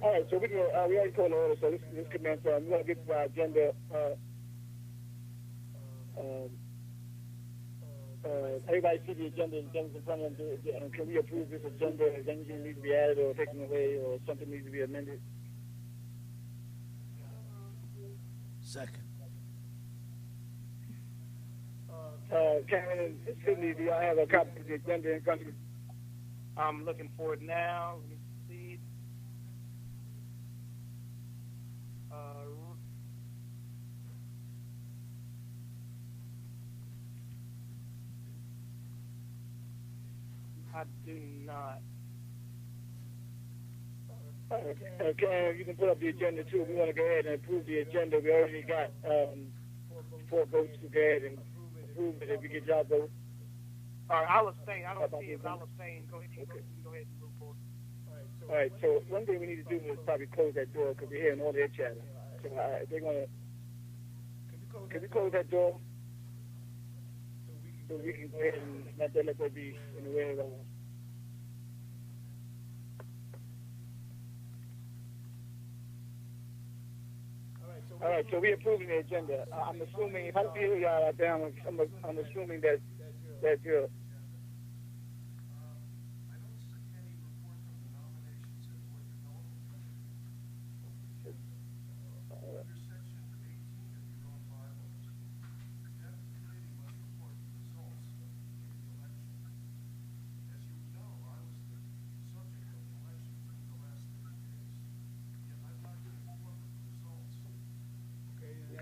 All right, so we already called the order, so this commence. We're going to get to our agenda. Um, Everybody see the agenda. The agenda's in front of them. Can we approve this agenda? Is anything needs to be added or taken away or something needs to be amended? Second. Karen and Sydney, do y'all have a copy of the agenda in front of you? I'm looking for it now. Let me see. I do not. Karen, you can put up the agenda too. We want to go ahead and approve the agenda. We already got 4 votes to go ahead and approve it if you get y'all vote. All right, I'll abstain. I don't see it, but I'll abstain. Go ahead, okay. Go ahead and move forward. All right, so one thing we need to do is probably close that door because we're hearing all their chatter. So they're going to, can we close that door so we can go ahead and let that be in the way of All right, so we're approving the agenda. I'm assuming, if I see who y'all are down, I'm assuming that you're.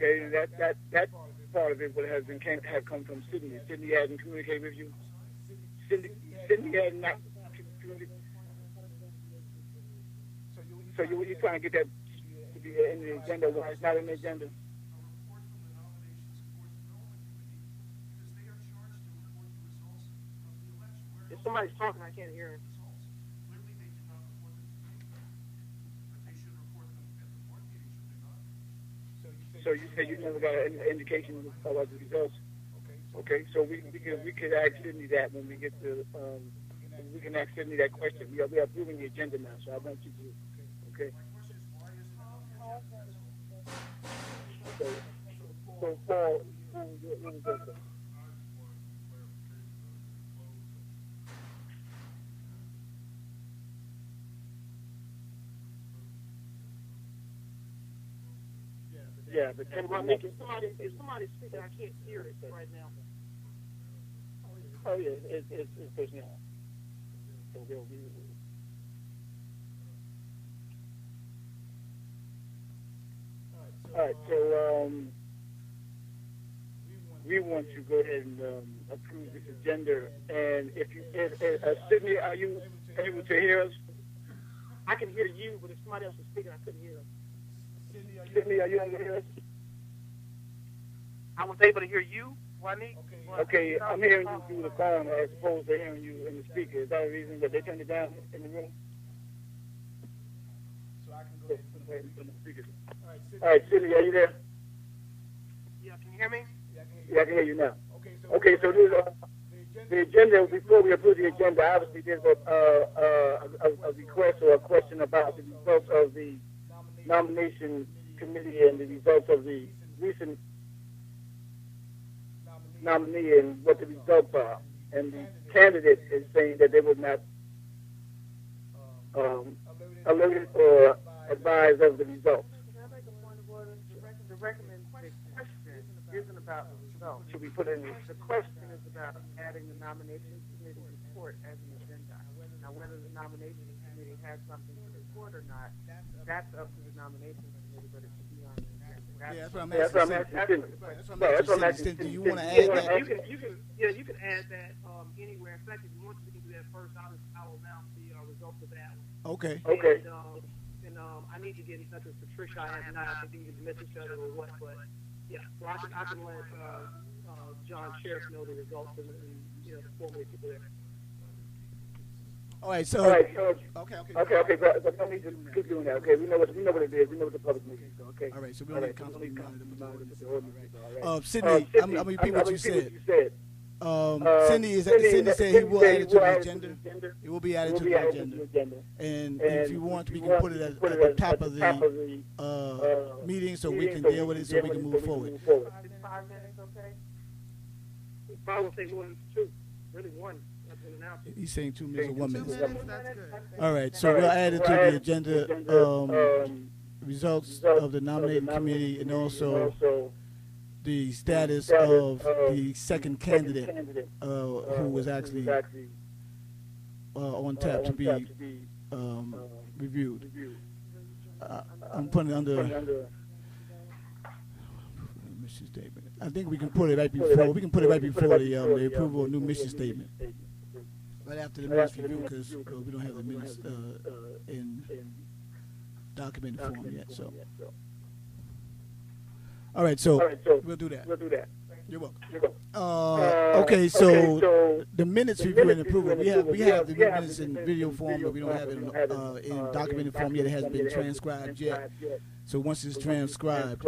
Okay, that part of it have come from Sydney. Sydney hasn't communicated with you. Sydney has not communicated. So you're trying to get that to be in the agenda when it's not in the agenda. If somebody's talking, I can't hear him. So you say you never got an indication about the results. Okay, so we could ask Sydney that when we get to we can ask Sydney that question. We are approving the agenda now, so I want you to okay. So Paul, yeah, but And if somebody's speaking, I can't hear it right now. Oh yeah, it's pushing out. So they'll be. All right, so we want to go ahead and approve this agenda. And if Sydney, are you able to hear us? I can hear you, but if somebody else is speaking, I couldn't hear them. Sydney, are you able to hear us? I was able to hear you, Juanique. Okay, I'm hearing you through the phone as opposed to hearing you in the speaker. Is that a reason that they turned it down in the room? So I can go ahead and put the speaker. All right, Sydney, are you there? Yeah, can you hear me? Yeah, I can hear you now. Okay, so there's the agenda. Before we approve the agenda, obviously there's a request or a question about the results of the nomination committee and the results of the recent nominee and what the results are. And the candidate is saying that they would not alerted or advised of the results. Can I make a point of order? The recommendation isn't about the results. Should we put in the question is about adding the nomination committee report as an agenda. Now, whether the nomination committee has something to report or not, that's up to the nomination committee, but it should be on the agenda. Yeah, that's what I'm asking. That's what I'm asking. Do you want to add that? You can add that anywhere. In fact, if you want to, we can do that first. I'll announce the results of that one. Okay. Okay. And I need to get in touch with Patricia. I have not. I think we missed each other or what, but yeah. So I can let John Sheriff know the results and formally people there. All right, so Okay. But don't need to keep doing that. Okay, we know what it is. We know what the public needs. Okay. all right, so we don't need councilman monitor the ordinance. All All right. right. Sydney, I'm gonna repeat what you said. Cindy said he will add it to the agenda. It will be added to the agenda. And if you want, we can put it at the top of the meeting so we can deal with it, so we can move forward. Is 5 minutes okay? I would say more than 2, really 1. That's an announcement. He's saying 2 minutes or 1 2 minute. minutes, that's good. All right, so we'll add it to the agenda. Results of the nominating committee and also the status of the second candidate who was actually on tap to be reviewed. I'm putting it under mission statement. I think we can put it right before. We can put it right before the approval of new mission statement. Right after the minutes review, because we don't have the minutes in documented form yet. So, all right. So we'll do that. You're welcome. Okay, so the minutes review and approval. We have the minutes in video form, but we don't have it in documented form yet. It hasn't been transcribed yet. So once it's transcribed,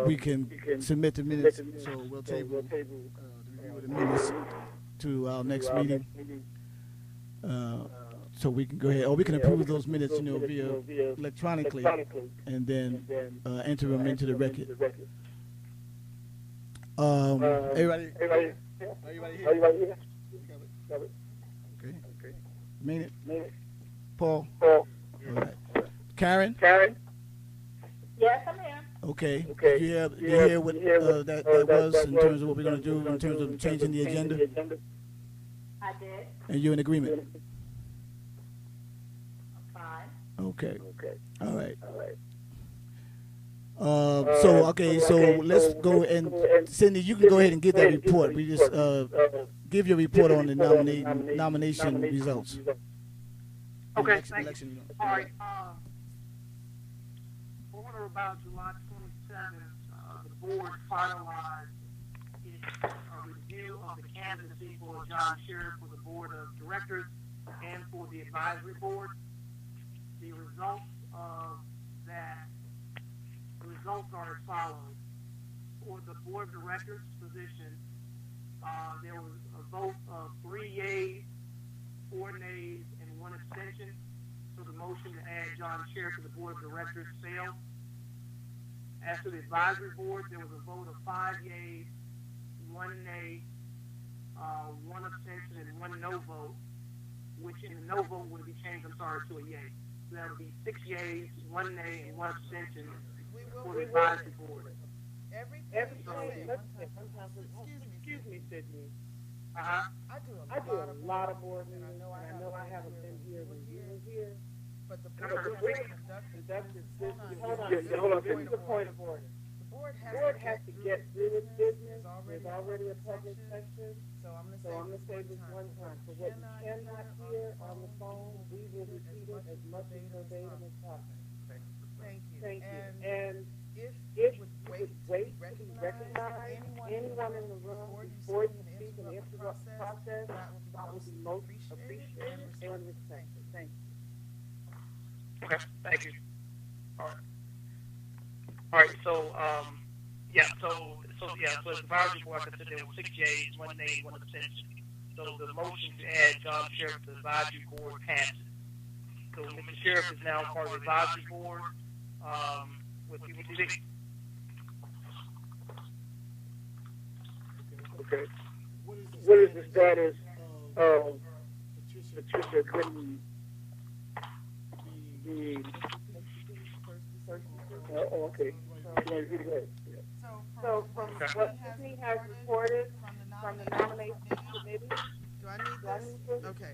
we can submit the minutes. So we'll table the review of the minutes to our next meeting. So we can go ahead, or we can approve those minutes, via electronically, and then enter them into the record. Everybody here? Okay. Made it. Paul? All right. Karen? Yes, I'm here. Okay. Did you hear what that was in terms of what we're going to do in terms of changing the agenda? I did. And you're in agreement? I'm fine. Okay. All right. So let's go and Cindy, you can go ahead and get that report. We just give your report on the nomination results. Okay, thank you. All right. On or about July 27th, the board finalized its review of the candidacy for John Sheriff for the board of directors and for the advisory board. The results of that. The results are as follows. For the board of directors position, there was a vote of 3 yeas, 4 nays, and 1 abstention. So the motion to add John Sheriff to the board of directors failed. As to the advisory board, there was a vote of 5 yeas, 1 nay, 1 abstention, and 1 no vote, which in the no vote would be changed, to a yay. So that would be 6 yeas, 1 nay, and 1 abstention. For the advisory board. Excuse me, Sydney. I do a lot of board meetings, and I know I haven't been here when you were here. But the board hold on. This is the point of order. The board has to get through its business. There's already a public section. So I'm going to say this one time. So what you cannot hear on the phone, we will repeat it as much as verbatim as possible. Thank you. And if you would wait to be recognized, anyone in the room before you speak and interrupt the process, that would be most appreciated and respected. Thank you. Okay, thank you. All right. So the advisory board, I said there were 6 yeas, 1 nay, 1 abstention. So the motion to add John Sheriff to the advisory board passes. So Mr. Sheriff is now part of the advisory board. With people six. Okay. What is the status of Patricia Clinton? Okay. So from what he has reported from the nomination committee. Do I need this? Okay.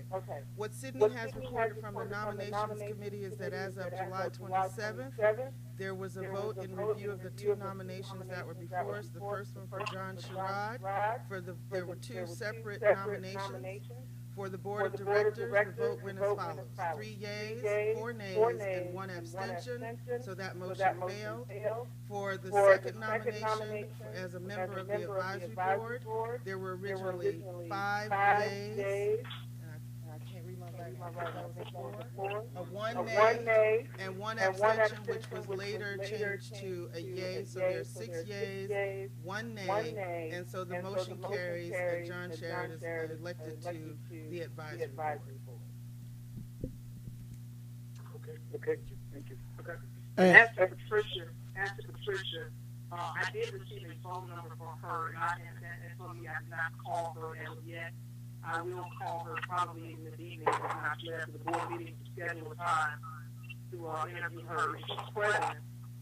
What Sydney has reported from the nominations committee is that as of July 27th, there was a vote in review of the 2 nominations that were before us. The first one for John Sherrod. There were 2 separate nominations. For the board of directors, the vote went as follows. 3 yeas, 4 nays, and 1 abstention. So that motion failed. For the second nomination as a member of the advisory board, there were originally 5 yeas, and I can't read my one nay and one abstention, which was later changed to a yay. So there's 6 yays, 1 nay, and so the motion carries, and John Sherrod is elected to the advisory board. Okay, thank you. Okay. As to Patricia, I did receive a phone number from her, and told me I did not call her as of yet. I will call her probably in the evening, if not after the board meeting, to schedule a time to interview her. If she's present,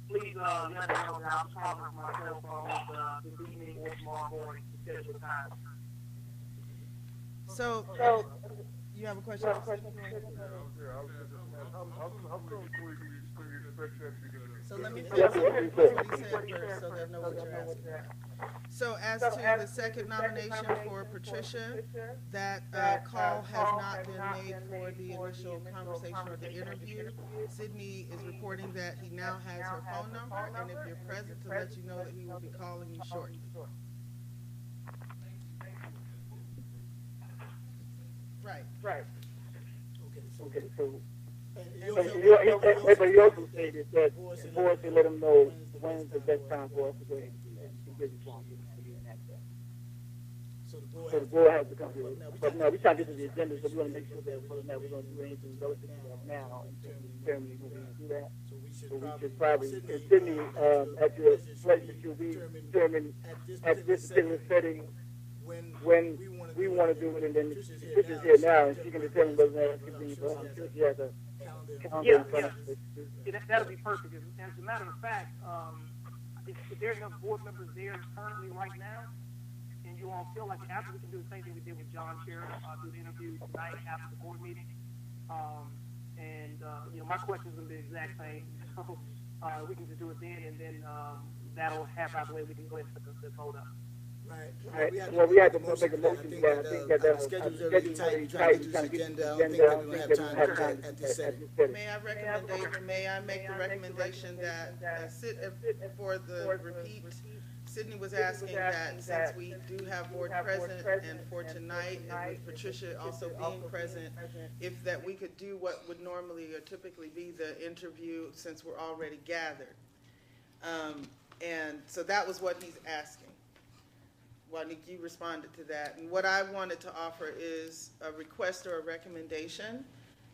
please let her know that I'll call her myself this evening or tomorrow morning to schedule a time. So you have a question? So let me finish what he said first so they'll know what you're asking about. So as to the second nomination for Patricia, that call has not been made for the initial conversation or the interview. Sydney is reporting that he now has her phone number, and if you're present, to let you know that he will be calling you shortly. Right. Okay, so. But you also stated that the board should let them know when's the best time for us to go ahead and do that. So the board has to come to it. But now we're trying to get to the agenda, so we want to make sure that whether or not we're going to do anything relative to that now and determine we're going to do that. So we should probably, and Sydney, at your place that you'll be determined at this particular setting when we want to do it, and then Patricia's here now, and she can determine whether or not it's convenient for her. I'm sure she has a calendar in front of her. That'll be perfect. As a matter of fact, if there are enough board members there currently right now, and you all feel like after we can do the same thing we did with John Sherrod, do the interview tonight after the board meeting, my questions will be the exact same. So we can just do it then, and then that'll have out the way we can go ahead and put the vote up. Right. Well, we had to make a motion. I think that the schedule's already tight. Trying to get this agenda. I don't think that we're going to have time at this setting. May I make the recommendation that for the repeat, Sydney was asking that since we do have board present, and for tonight, and with Patricia also being present, if that we could do what would normally or typically be the interview since we're already gathered. And so that was what he's asking. Nick, you responded to that. And what I wanted to offer is a request or a recommendation.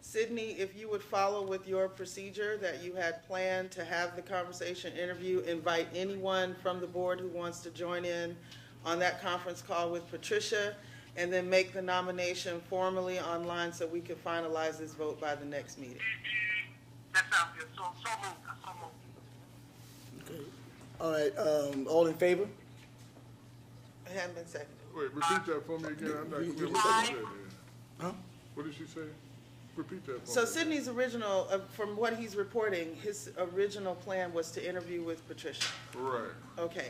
Sydney, if you would follow with your procedure that you had planned to have the conversation interview, invite anyone from the board who wants to join in on that conference call with Patricia, and then make the nomination formally online so we can finalize this vote by the next meeting. That sounds good. So moved. Okay. All right. All in favor? It hadn't been seconded. Wait, repeat that for me again. I'm not clear what you said. Huh? What did she say? Repeat that for me. So Sydney's original, from what he's reporting, his original plan was to interview with Patricia. Right. Okay.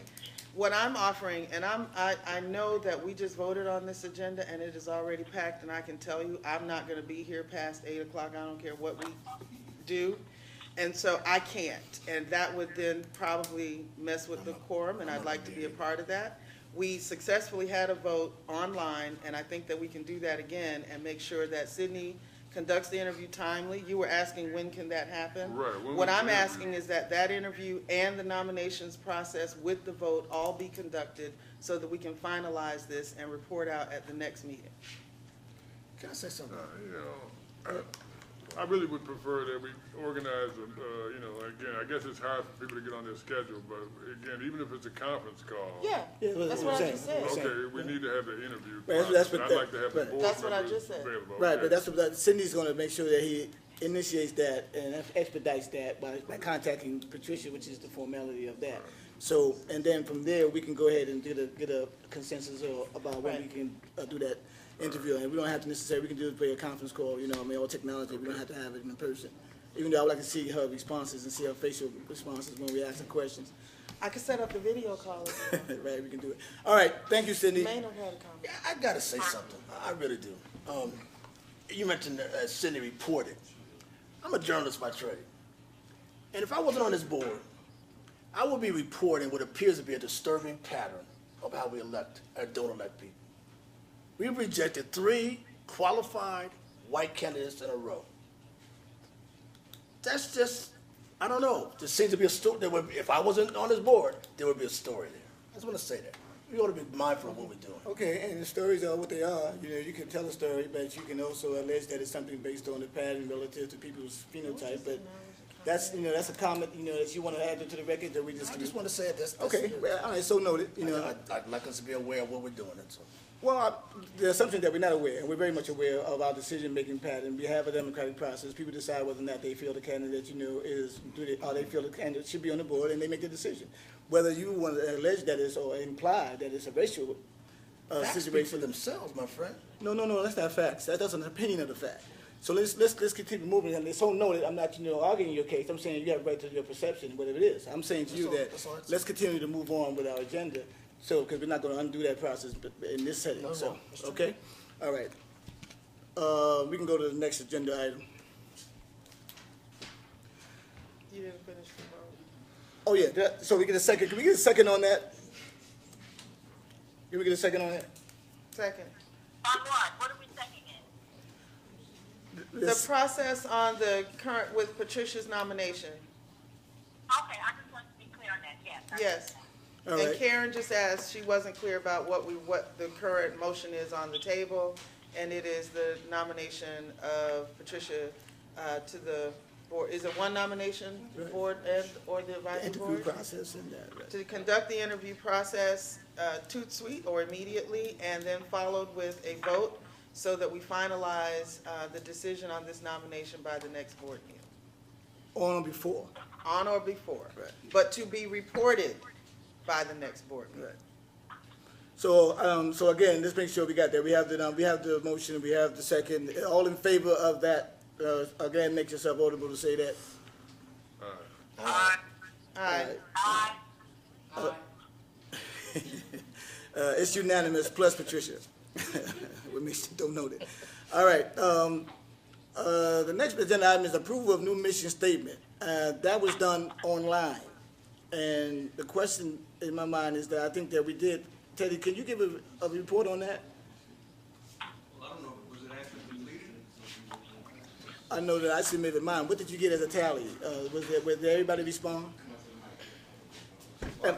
What I'm offering, and I know that we just voted on this agenda and it is already packed, and I can tell you I'm not going to be here past 8 o'clock. I don't care what we do. And so I can't. And that would then probably mess with the quorum, and I'd like to be a part of that. We successfully had a vote online, and I think that we can do that again and make sure that Sydney conducts the interview timely. You were asking when can that happen? Right. What I'm asking is that that interview and the nominations process with the vote all be conducted so that we can finalize this and report out at the next meeting. Can I say something? I really would prefer that we organize, again, I guess it's hard for people to get on their schedule, but again, even if it's a conference call. Yeah, that's what I just said. Okay, we need to have the interview. Right, that's what I'd like to have the board that's what I members just said. available. Right, Okay. but that's what Sydney's going to make sure that he initiates that and expedites that by contacting Patricia, which is the formality of that. So, and then from there, we can go ahead and get a consensus about when we can do that interview. And we don't have to necessarily, we can do it via a conference call, all technology. We don't have to have it in person. Even though I would like to see her responses and see her facial responses when we ask her questions. I could set up the video call. Right, we can do it. All right, thank you, Sydney. Maynard had a comment. Yeah, I gotta say something. I really do. You mentioned Sydney reported. I'm a journalist by trade. And if I wasn't on this board, I would be reporting what appears to be a disturbing pattern of how we elect or don't elect people. We've rejected 3 qualified white candidates in a row. That's just, I don't know. There seems to be a story. If I wasn't on this board, there would be a story there. I just want to say that. We ought to be mindful of what we're doing. Okay, and the stories are what they are. You know, you can tell a story, but you can also allege that it's something based on the pattern relative to people's phenotype. But that's, you know, that's a comment, you know, that you want to add to the record that we just. I just want to say it. Okay, well, all right, so noted. You know, I'd like us to be aware of what we're doing. That's all. Well, the assumption that we're not aware, and we're very much aware of our decision-making pattern. We have a democratic process. People decide whether or not they feel the candidate, you know, or they feel the candidate should be on the board, and they make the decision. Whether you want to allege that it's or imply that it's a racial Facts situation speak for themselves, my friend. No, that's not facts. That's an opinion of the fact. So let's continue moving. And it's so noted. I'm not, you know, arguing your case. I'm saying you have right to your perception, whatever it is. I'm saying to you that let's continue to move on with our agenda. So, because we're not going to undo that process in this setting. Okay? All right. We can go to the next agenda item. You didn't finish the vote. Oh, yeah. So we get a second. Can we get a second on that? Can we get a second on that? Second. On what? What are we seconding? The process on the current, with Patricia's nomination. Okay, I just want to be clear on that, yes. Yes. All And right. Karen just asked, she wasn't clear about what the current motion is on the table, and it is the nomination of Patricia to the board. Is it one nomination, the board or the advisory Interview board? process and that. Right. To conduct the interview process tout suite or immediately, and then followed with a vote so that we finalize the decision on this nomination by the next board meeting. On or before. On or before. Right. But to be reported by the next board meeting. Right. So, so again, let's make sure we got that. We have the motion, we have the second. All in favor of that? Again, make yourself audible to say that. Aye. Aye. Aye. It's unanimous, plus Patricia. We make sure don't know that. All right. The next agenda item is approval of new mission statement. That was done online, and the question in my mind is that I think that we did. Teddy, can you give a report on that? Well, I don't know. Was it actually completed? I know that I submitted mine. What did you get as a tally? Did everybody respond? Do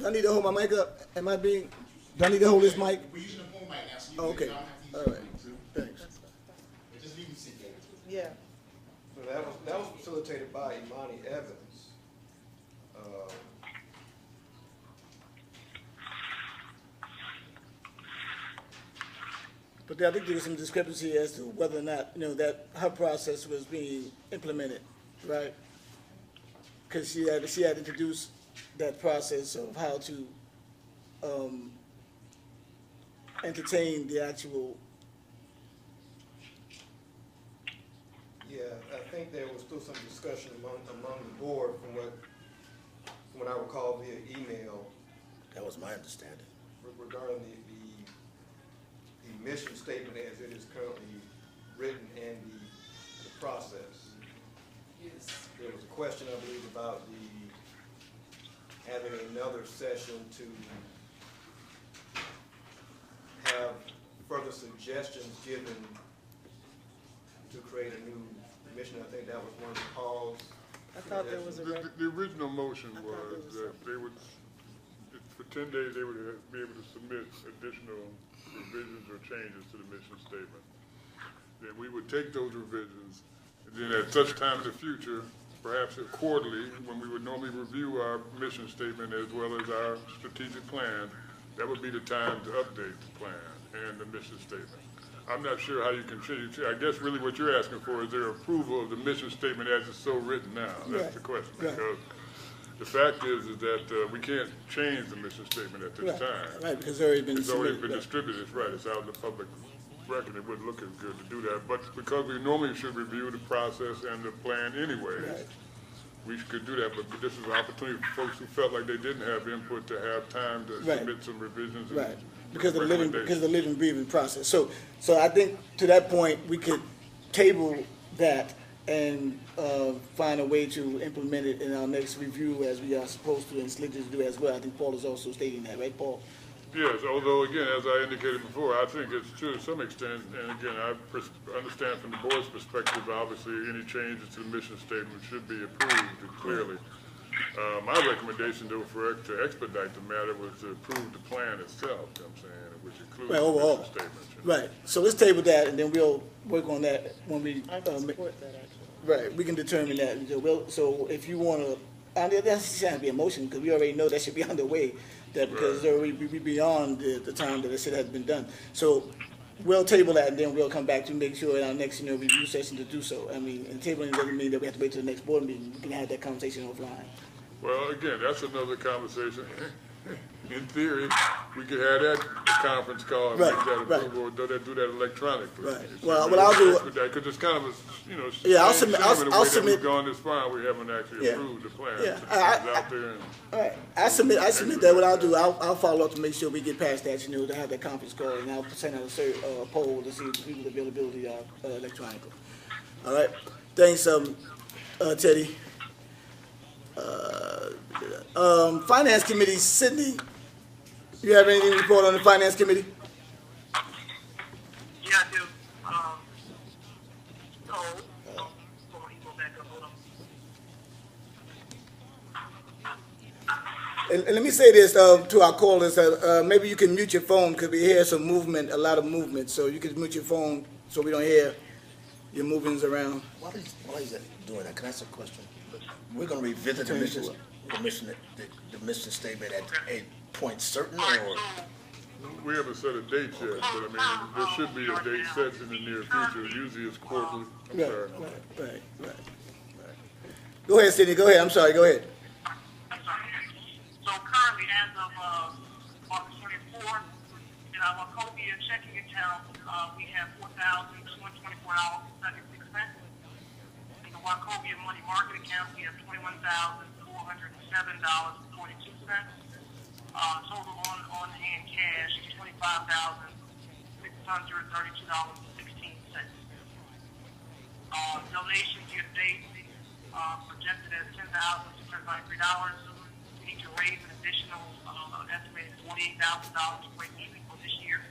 I need to hold my mic up? Do I need to hold this mic? We're using the phone mic now, so you Oh, okay. don't have to use All the right. phone. Thanks. Just leave me sit there. Yeah. So that was facilitated by Imani Evans. But I think there was some discrepancy as to whether or not, you know, that her process was being implemented, right? Because she had introduced that process of how to entertain the actual. Yeah, I think there was still some discussion among the board from what I recall via email That was my understanding. regarding the mission statement as it is currently written and the process. There was a question, I believe, about having another session to have further suggestions given to create a new mission. I think that was one of the calls. I thought there was a. The original motion was that they would, for 10 days, they would be able to submit additional revisions or changes to the mission statement. Then we would take those revisions, and then at such time in the future, perhaps quarterly, when we would normally review our mission statement as well as our strategic plan, that would be the time to update the plan and the mission statement. I'm not sure how you can change. I guess really what you're asking for is their approval of the mission statement as it's so written now. That's the question. Right. Because the fact is that we can't change the mission statement at this time. Right, because it's already been It's already submitted, been right. distributed, it's right, it's out in the public record, it wouldn't look as good to do that. But because we normally should review the process and the plan anyways, Right. we could do that, but this is an opportunity for folks who felt like they didn't have input to have time to Right. submit some revisions and Right, because of the recommendations. living, breathing process. So I think to that point, we could table that and find a way to implement it in our next review as we are supposed to, and Slick is do as well. I think Paul is also stating that, right, Paul? Yes, although again, as I indicated before, I think it's to some extent, and again, I understand from the board's perspective, obviously any changes to the mission statement should be approved clearly. My recommendation, though, to expedite the matter was to approve the plan itself, you know what I'm saying, which includes the mission statement. Right. So let's table that, and then we'll work on that when we. I can support that, actually. Right. We can determine that. So if you want to, and that doesn't have to be a motion because we already know that should be underway. That because we beyond the time that the shit has been done. So we'll table that, and then we'll come back to make sure in our next review session to do so. I mean, and tabling doesn't mean that we have to wait till the next board meeting. We can have that conversation offline. Well, again, that's another conversation. In theory, we could have that conference call and make that approval, or do that electronically. Right. Well, what I'll do, because it's kind of a, I'll submit. We've gone this far, we haven't actually approved the plan. Yeah. Out there and, all right. I submit that. What I'll do, I'll follow up to make sure we get past that. To have that conference call, and I'll send out a poll to see people's availability electronically. All right. Thanks, Teddy. Finance Committee, Sydney. You have anything to report on the Finance Committee? Yeah, I do. And let me say this to our callers. Maybe you can mute your phone because we hear some movement, a lot of movement. So you can mute your phone so we don't hear your movements around. Why is that doing that? Can I ask a question? We're going to revisit the mission statement at a point certain, or? We haven't set a date yet, but I mean, there should be a date set in the near future. Usually it's quarterly. Right. Go ahead, Sydney. Go ahead. I'm sorry. Go ahead. So currently, as of August 24th, in our Wachovia checking account, we have $4,224.76. In the Wachovia money market account, we have $21,407.42. Total on-hand cash is $25,632.16. Donations year to date projected at $10,693. We need to raise an additional estimated $48,000 to break even for this year.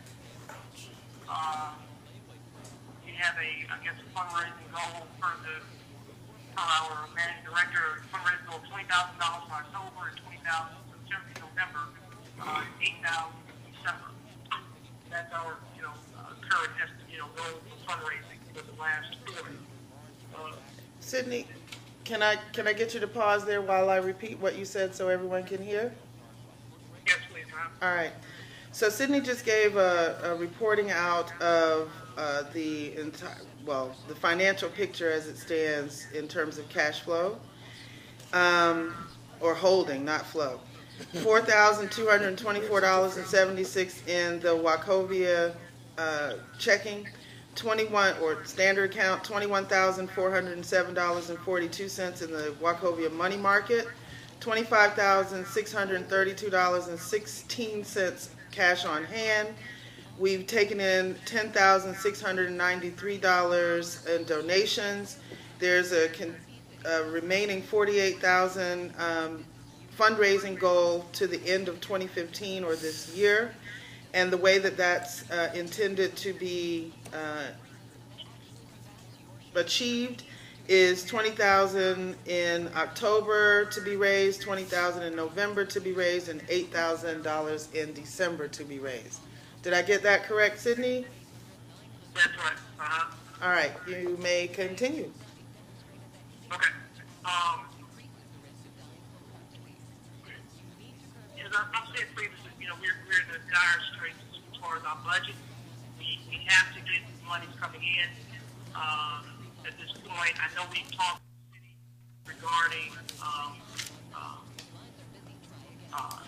We have a fundraising goal for our managing director, fundraising goal of $20,000 for October and $20,000 for November, and $8,000 in December. That's our current goal for fundraising for the last quarter. Sydney, can I get you to pause there while I repeat what you said so everyone can hear? Yes, please, ma'am. All right. So Sydney just gave a reporting out of the financial picture as it stands in terms of cash flow, or holding, not flow. $4,224.76 in the Wachovia checking, standard account, $21,407.42 in the Wachovia money market, $25,632.16 cash on hand. We've taken in $10,693 in donations. There's a remaining $48,000 fundraising goal to the end of 2015 or this year. And the way that that's intended to be achieved is $20,000 in October to be raised, $20,000 in November to be raised, and $8,000 in December to be raised. Did I get that correct, Sydney? That's right. All right, you may continue. Okay. As I've said previously, we're in the dire straits as far as our budget. We have to get monies coming in. At this point, I know we've talked regarding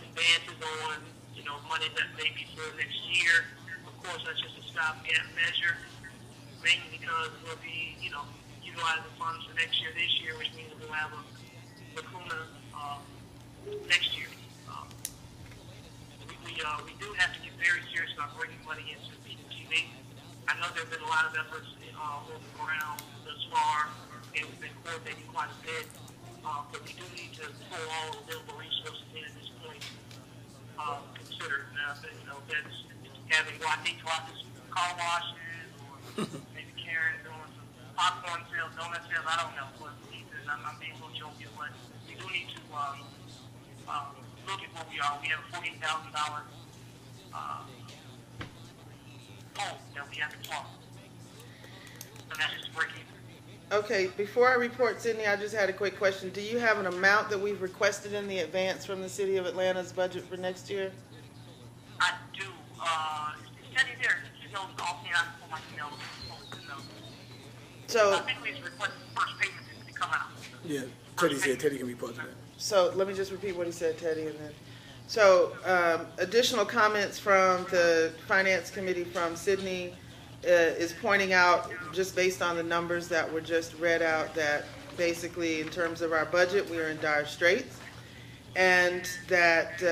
advances on, money that may be for next year. Of course, that's just a stopgap measure, mainly because we'll be, utilizing funds for next year, this year, which means we'll have a lacuna next year. We do have to get very serious about bringing money into PTV. I know there have been a lot of efforts on the ground thus far, and we've been coordinating quite a bit, but we do need to pull all available resources in at this point considered. Now, I said, you know, if you have any boutique closets, car washes, or maybe Karen doing some popcorn sales, donut sales, I don't know. But he says, I'm being a little joking, but we do need to look at what we are. We have a $40,000 home that we have to talk. And that's just breaking. Okay, before I report, Sydney, I just had a quick question. Do you have an amount that we've requested in the advance from the City of Atlanta's budget for next year? I do. Is Teddy there? She knows all the I pull my email. So I think we requested the first payment to come out. Yeah, Teddy said Teddy can be part of that. So let me just repeat what he said, Teddy, and then. So additional comments from the Finance Committee from Sydney is pointing out, just based on the numbers that were just read out, that basically in terms of our budget, we are in dire straits, and that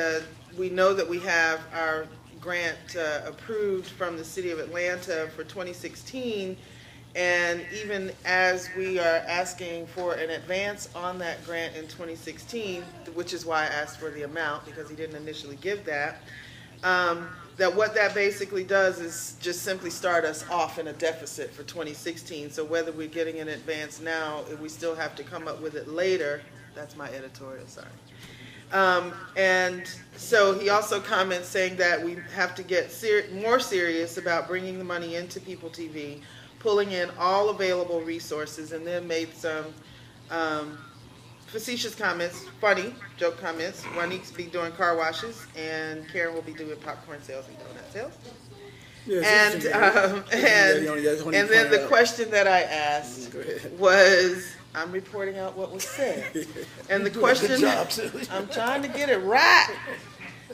we know that we have our grant approved from the City of Atlanta for 2016, and even as we are asking for an advance on that grant in 2016, which is why I asked for the amount, because he didn't initially give that, that what that basically does is just simply start us off in a deficit for 2016. So whether we're getting an advance now, if we still have to come up with it later, that's my editorial, sorry. And so he also comments saying that we have to get more serious about bringing the money into People TV, pulling in all available resources, and then made some facetious comments, funny joke comments. Ronique's be doing car washes, and Karen will be doing popcorn sales and donut sales. Yes, and then the question that I asked was, I'm reporting out what was said. And the question, I'm trying to get it right.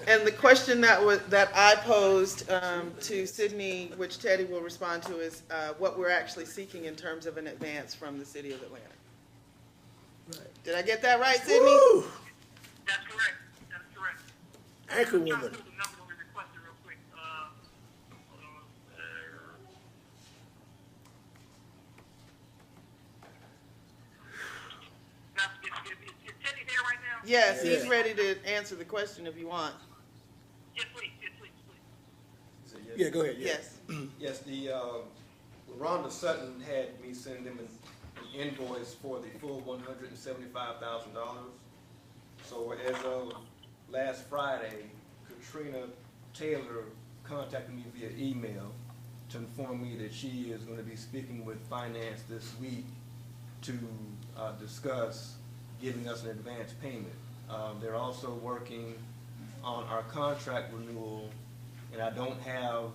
And the question that I posed to Sydney, which Teddy will respond to, is what we're actually seeking in terms of an advance from the City of Atlanta. Right. Did I get that right, Sydney? Woo! That's correct. That's correct. Anchor woman. The number we requested real quick. Is Teddy there right now? Yes, he's ready to answer the question if you want. Yes, please. Yes, please. Yeah, go ahead. Yes. Yes, the Rhonda Sutton had me send them an invoice for the full $175,000. So as of last Friday, Katrina Taylor contacted me via email to inform me that she is going to be speaking with finance this week to discuss giving us an advance payment. They're also working on our contract renewal, and I don't have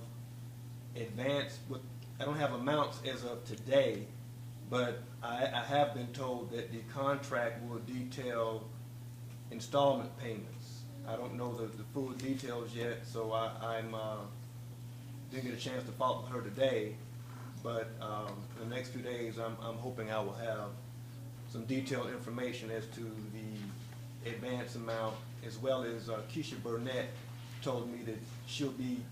amounts as of today, but I have been told that the contract will detail installment payments. I don't know the full details yet, so I'm didn't get a chance to follow up with her today, but in the next few days I'm hoping I will have some detailed information as to the advance amount, as well as Keisha Burnett told me that she'll be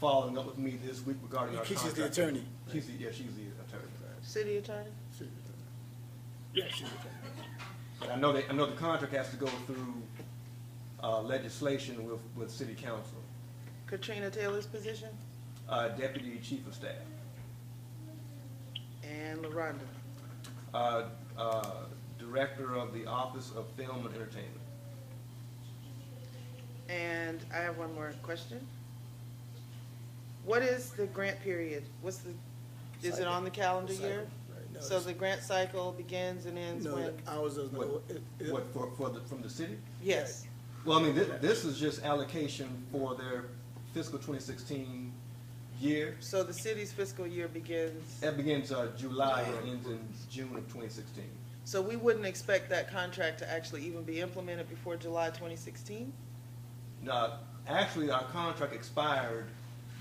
following up with me this week regarding our contract. Keisha's the attorney. She's the attorney. City attorney? Yeah, she's the attorney. But I know the contract has to go through legislation with City Council. Katrina Taylor's position? Deputy Chief of Staff. And LaRonda? Director of the Office of Film and Entertainment. And I have one more question. What is the grant period? Is it on the calendar year? Right. No, so the grant cycle begins and ends when? Ours does not. From the city? Yes. Well, I mean, this is just allocation for their fiscal 2016 year. So the city's fiscal year begins? That begins July and ends in June of 2016. So we wouldn't expect that contract to actually even be implemented before July 2016? No, actually our contract expired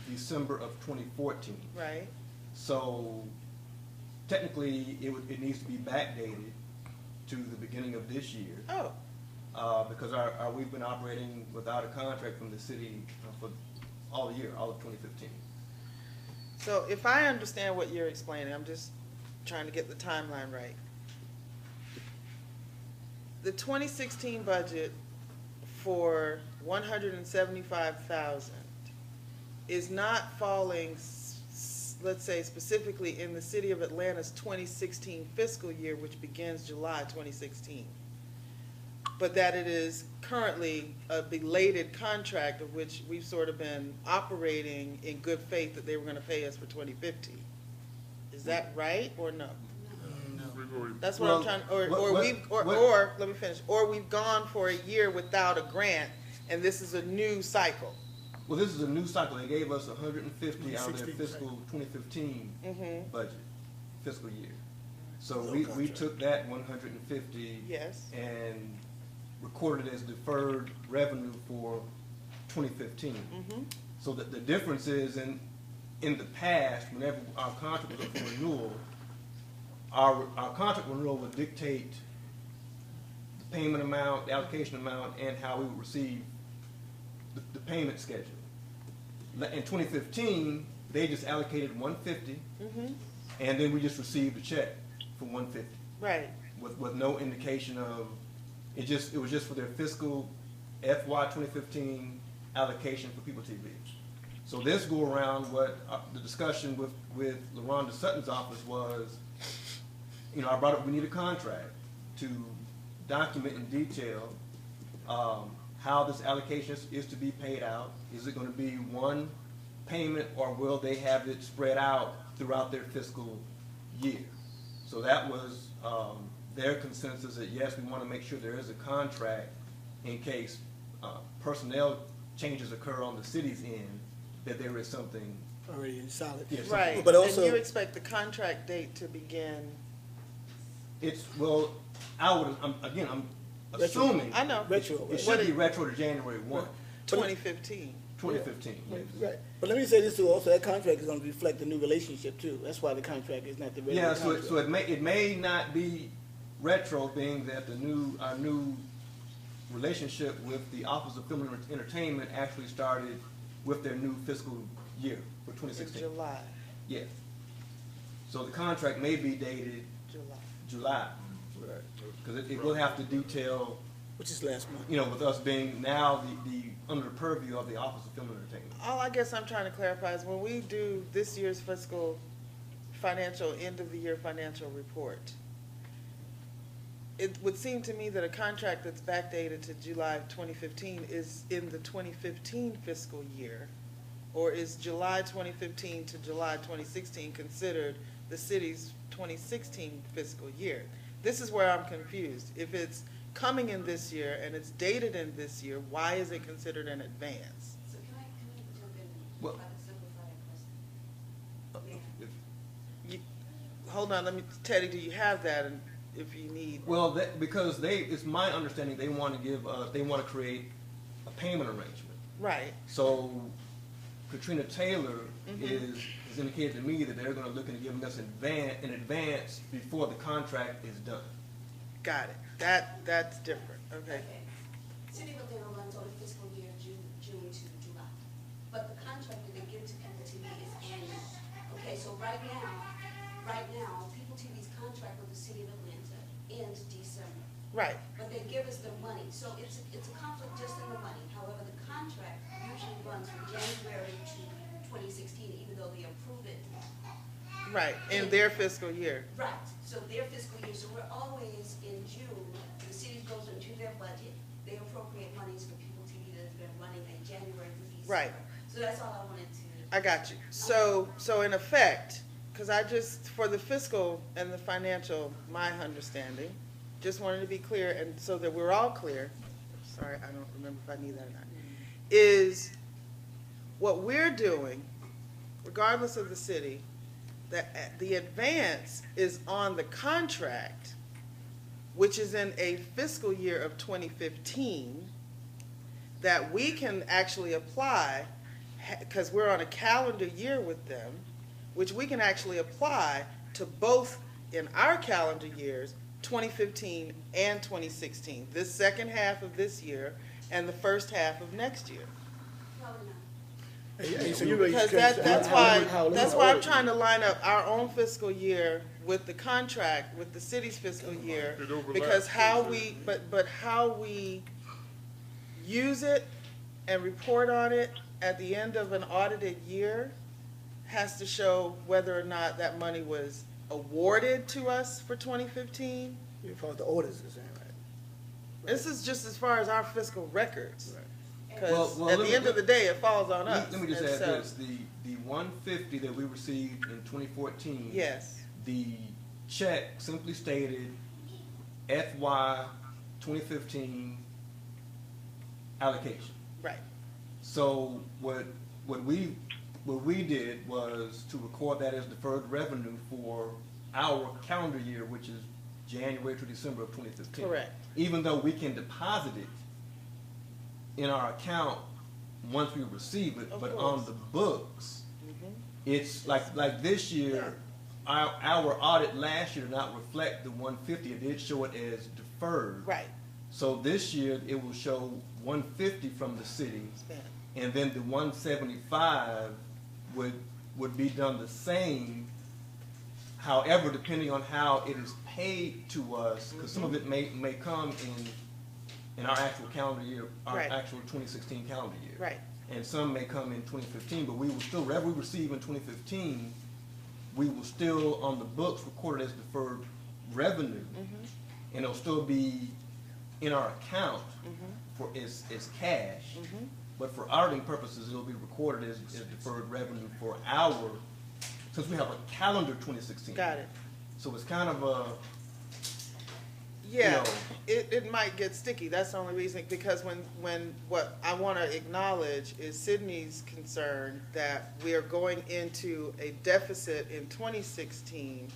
December of 2014. Right. So technically it needs to be backdated to the beginning of this year. Oh. Because we've been operating without a contract from the city for all of 2015. So if I understand what you're explaining, I'm just trying to get the timeline right. The 2016 budget for $175,000 is not falling, let's say specifically in the City of Atlanta's 2016 fiscal year, which begins July 2016, but that it is currently a belated contract of which we've sort of been operating in good faith that they were going to pay us for 2015. Is that right or no? That's what I'm trying, or let me finish, or we've gone for a year without a grant, and this is a new cycle. Well, this is a new cycle. They gave us 150 out of their fiscal 2015 budget, fiscal year. So we took that 150 and recorded as deferred revenue for 2015. So that the difference is in the past, whenever our contract was up for renewal, our contract renewal would dictate the payment amount, the allocation amount, and how we would receive the payment schedule. In 2015, they just allocated 150, and then we just received a check for 150. Right. With no indication of it. It was just for their fiscal FY 2015 allocation for People TV. So this go around, what the discussion with LaRonda Sutton's office was, I brought up we need a contract to document in detail how this allocation is to be paid out. Is it going to be one payment, or will they have it spread out throughout their fiscal year? So that was their consensus that yes, we want to make sure there is a contract in case personnel changes occur on the city's end, that there is something already in solid. Yes, right. But also, and you expect the contract date to begin? I'm assuming. I know. Retro. It should be retro to January 1. 2015. 2015. Yeah. Right. But let me say this too. Also, that contract is going to reflect the new relationship too. That's why the contract is not the regular contract. So it may not be retro, being that our new relationship with the Office of Film and Entertainment actually started with their new fiscal year for 2016. In July. Yeah. So the contract may be dated July. Right. Because it will have to detail, which is last month. With us being now the under the purview of the Office of Film and Entertainment. All I guess I'm trying to clarify is when we do this year's fiscal financial end of the year financial report, it would seem to me that a contract that's backdated to July 2015 is in the 2015 fiscal year, or is July 2015 to July 2016 considered the city's 2016 fiscal year? This is where I'm confused. If it's coming in this year and it's dated in this year, why is it considered in advance? So can I jump in and try to simplify that question? Hold on, Teddy, do you have that? And if you need. Well, because it's my understanding they want to create a payment arrangement. Right. So Katrina Taylor has indicated to me that they're going to look into giving us in advance before the contract is done. Got it. That's different. Okay. City of Atlanta runs on a fiscal year June to July, but the contract that they give to People TV is annual. Okay, so right now, People TV's contract with the City of Atlanta ends December. Right. But they give us the money, so it's a conflict just in the money. However, the contract usually runs from January to 2016, even though they approve it. Right, in their fiscal year. Right, so their fiscal year, so we're always in June, the city goes into their budget, they appropriate monies for People TV that's been running in January to December. Right. So that's all I wanted to. I got you. So in effect, because for the fiscal and the financial, my understanding, just wanted to be clear, and so that we're all clear, sorry, I don't remember if I need that or not, is what we're doing, regardless of the city, that the advance is on the contract, which is in a fiscal year of 2015, that we can actually apply, because we're on a calendar year with them, which we can actually apply to both in our calendar years, 2015 and 2016, this second half of this year and the first half of next year. Because that's why I'm trying to line up our own fiscal year with the contract with the city's fiscal year, because how we use it and report on it at the end of an audited year has to show whether or not that money was awarded to us for 2015. As far as the orders is saying, right? This is just as far as our fiscal records. Right. Because Well, at the end of the day, it falls on us. Let me just And add so- this, the 150 that we received in 2014. Yes. The check simply stated FY 2015 allocation. Right. So what we did was to record that as deferred revenue for our calendar year, which is January to December of 2015. Correct. Even though we can deposit it in our account once we receive it, Of but course. on the books, Mhm. it's like this year, our audit last year did not reflect the 150. It did show it as deferred. Right. So this year it will show 150 from the city, Spent. and then the 175 would be done the same. However, depending on how it is paid to us, because some of it may come in our actual calendar year, our Right. actual 2016 calendar year. Right. And some may come in 2015, but we will still, whatever we receive in 2015, we will still, on the books, record it as deferred revenue. And it'll still be in our account for as cash. But for auditing purposes, it'll be recorded as deferred revenue for our, since we have a calendar 2016. Got it. So it's kind of a, Yeah, know. it might get sticky. That's the only reason, because when what I want to acknowledge is Sydney's concern that we are going into a deficit in 2016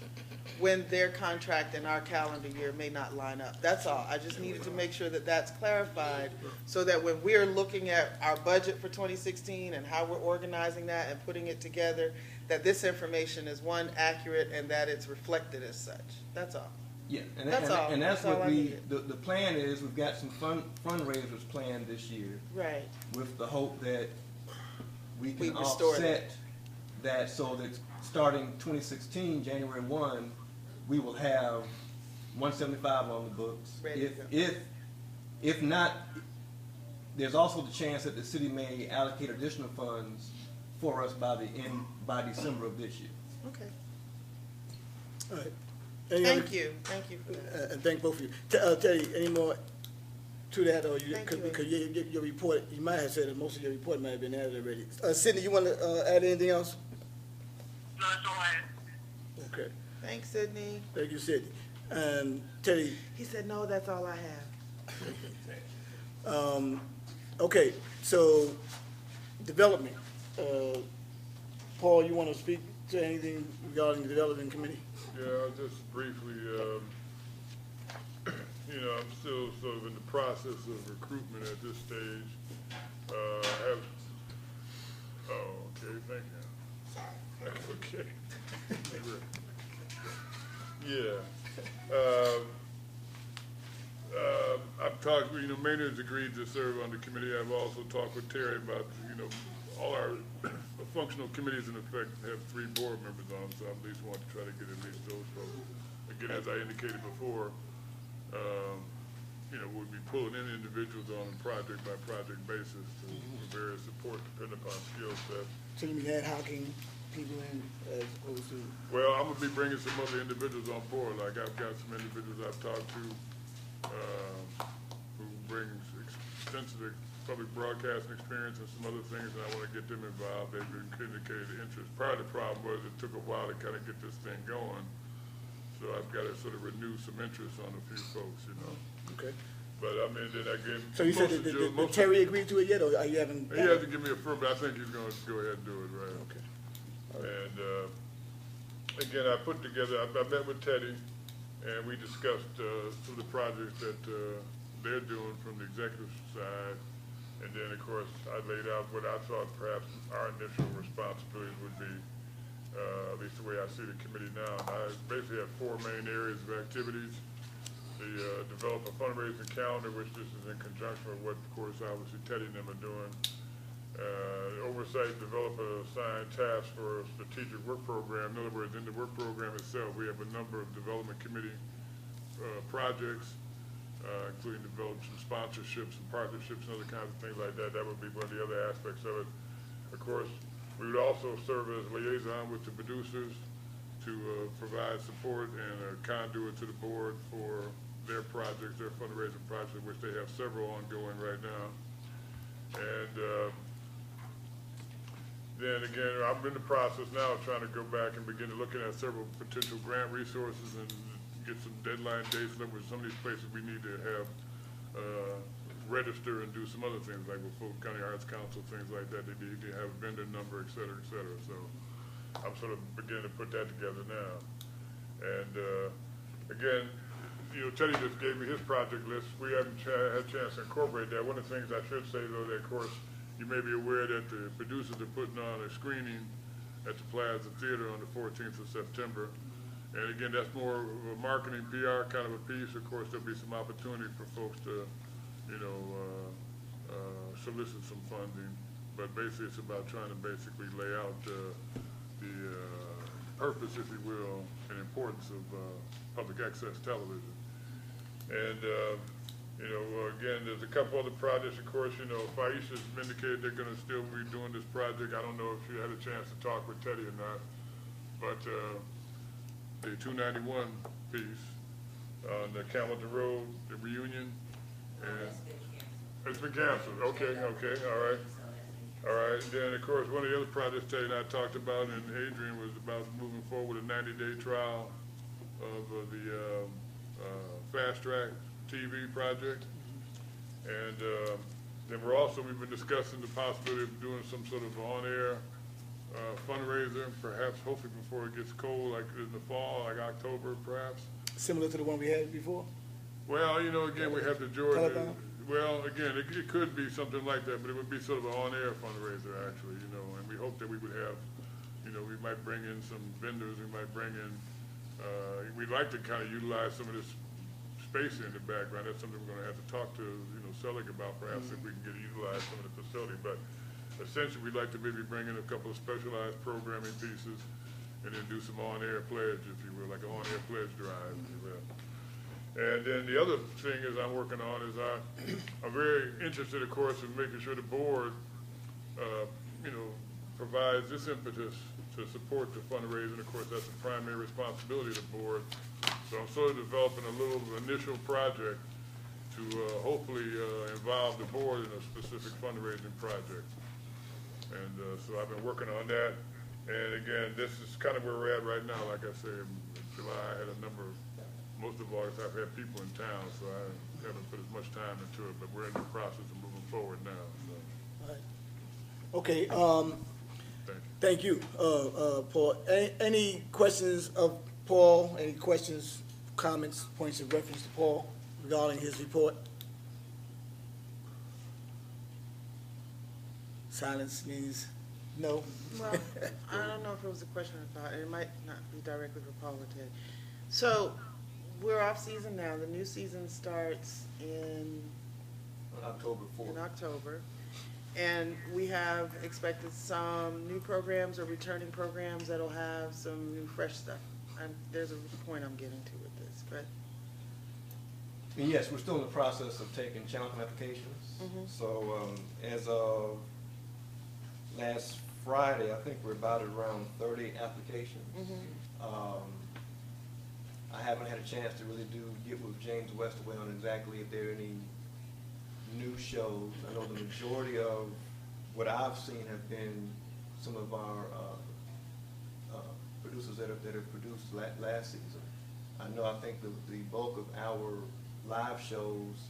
when their contract and our calendar year may not line up. That's all. I just needed to make sure that that's clarified so that when we're looking at our budget for 2016 and how we're organizing that and putting it together, that this information is, one, accurate, and that it's reflected as such. That's all. yeah. And That's all. And that's That's all what I needed. the plan is. We've got some fundraisers planned this year Right. with the hope that we We can restore offset that so that starting 2016, January 1, we will have 175 on the books. Ready to go. If not, there's also the chance that the city may allocate additional funds for us by December of this year. Okay. All right. Thank you. Thank you for that. And thank both of you. Teddy, any more to that, or you, Thank you. because your report, you might have said that most of your report might have been added already. Sydney, you want to add anything else? No, that's all I had. Okay. Thanks, Sydney. Thank you, Sydney. And Teddy, He said, no, that's all I have. okay, so development. Paul, you want to speak to anything regarding the development committee? Yeah, just briefly, I'm still sort of in the process of recruitment at this stage. Okay, thank you. Sorry. Okay. Yeah. I've talked, Maynard's agreed to serve on the committee. I've also talked with Terry about, all our functional committees in effect have 3 board members on them, so I at least want to try to get at least those folks. Again, as I indicated before, we'll be pulling in individuals on a project by project basis for various support depending upon skill set. So you mean ad hocing people in as opposed to? Well, I'm gonna be bringing some other individuals on board. Like I've got some individuals I've talked to who brings extensive public broadcasting experience and some other things, and I want to get them involved. They've indicated interest. Part of the problem was it took a while to kind of get this thing going, so I've got to sort of renew some interest on a few folks, Okay. But I mean, then again, So you said that Terry agreed to it yet, or are you having? He hasn't given me a firm, but I think he's going to go ahead and do it, right? Okay. And again, I put together, I met with Teddy, and we discussed some of the projects that they're doing from the executive side. And then, of course, I laid out what I thought perhaps our initial responsibilities would be, at least the way I see the committee now. And I basically have 4 main areas of activities. The develop a fundraising calendar, which this is in conjunction with what, of course, obviously Teddy and them are doing. Oversight, develop a assigned task for a strategic work program. In other words, in the work program itself, we have a number of development committee projects. including develop some sponsorships and partnerships and other kinds of things like that. That would be one of the other aspects of it. Of course, we would also serve as liaison with the producers to provide support and a conduit to the board for their projects, their fundraising projects, which they have several ongoing right now. And then again, I'm in the process now of trying to go back and begin to looking at several potential grant resources and get some deadline dates with some of these places we need to have register and do some other things like with Fulton County Arts Council, things like that. They need to have a vendor number, et cetera, et cetera. So I'm sort of beginning to put that together now. And again, you know, Teddy just gave me his project list. We haven't had a chance to incorporate that. One of the things I should say, though, that of course, you may be aware that the producers are putting on a screening at the Plaza Theater on the 14th of September. And again, that's more of a marketing PR kind of a piece. Of course, there'll be some opportunity for folks to, you know, solicit some funding. But basically, it's about trying to basically lay out the purpose, if you will, and importance of public access television. And, you know, again, there's a couple other projects, of course, you know, Faisha's indicated they're going to still be doing this project. I don't know if you had a chance to talk with Teddy or not, but the 291 piece on the Camilton Road, the reunion, and it's been canceled. Okay, okay, all right. All right, and then of course one of the other projects Teddy and I talked about, and Adrian, was about moving forward with a 90-day trial of the Fast Track TV project. And then we've been discussing the possibility of doing some sort of on-air fundraiser, perhaps hopefully before it gets cold, like in the fall, like October perhaps. Similar to the one we had before? Well, you know, again, we have the Georgia. Well, again, it could be something like that, but it would be sort of an on-air fundraiser, actually, you know, and we hope that we would have, you know, we might bring in some vendors, we might bring in, we'd like to kind of utilize some of this space in the background. That's something we're going to have to talk to, you know, Selig about, perhaps, if we can utilize some of the facility. But essentially, we'd like to maybe bring in a couple of specialized programming pieces and then do some on-air pledge, if you will, like an on-air pledge drive, if you will. And then the other thing is I'm working on is I'm very interested, of course, in making sure the board, you know, provides this impetus to support the fundraising. Of course, that's the primary responsibility of the board. So I'm sort of developing a little initial project to hopefully involve the board in a specific fundraising project. And so I've been working on that. And again, this is kind of where we're at right now. Like I said, in July, I had a number of, most of August, I've had people in town, so I haven't put as much time into it, but we're in the process of moving forward now. So. All right. Okay. Thank you, Paul. Any questions of Paul? Any questions, comments, points of reference to Paul regarding his report? Silence means no. Well, I don't know if it was a question or thought. It might not be directly for Paul or Ted. So we're off season now. The new season starts in October 4th. In October. And we have expected some new programs or returning programs that'll have some new fresh stuff. There's a point I'm getting to with this, but. And yes, we're still in the process of taking channel applications. So as of last Friday, I think we're about around 30 applications. I haven't had a chance to really get with James Westaway on exactly if there are any new shows. I know the majority of what I've seen have been some of our producers that have produced last season. I think the bulk of our live shows,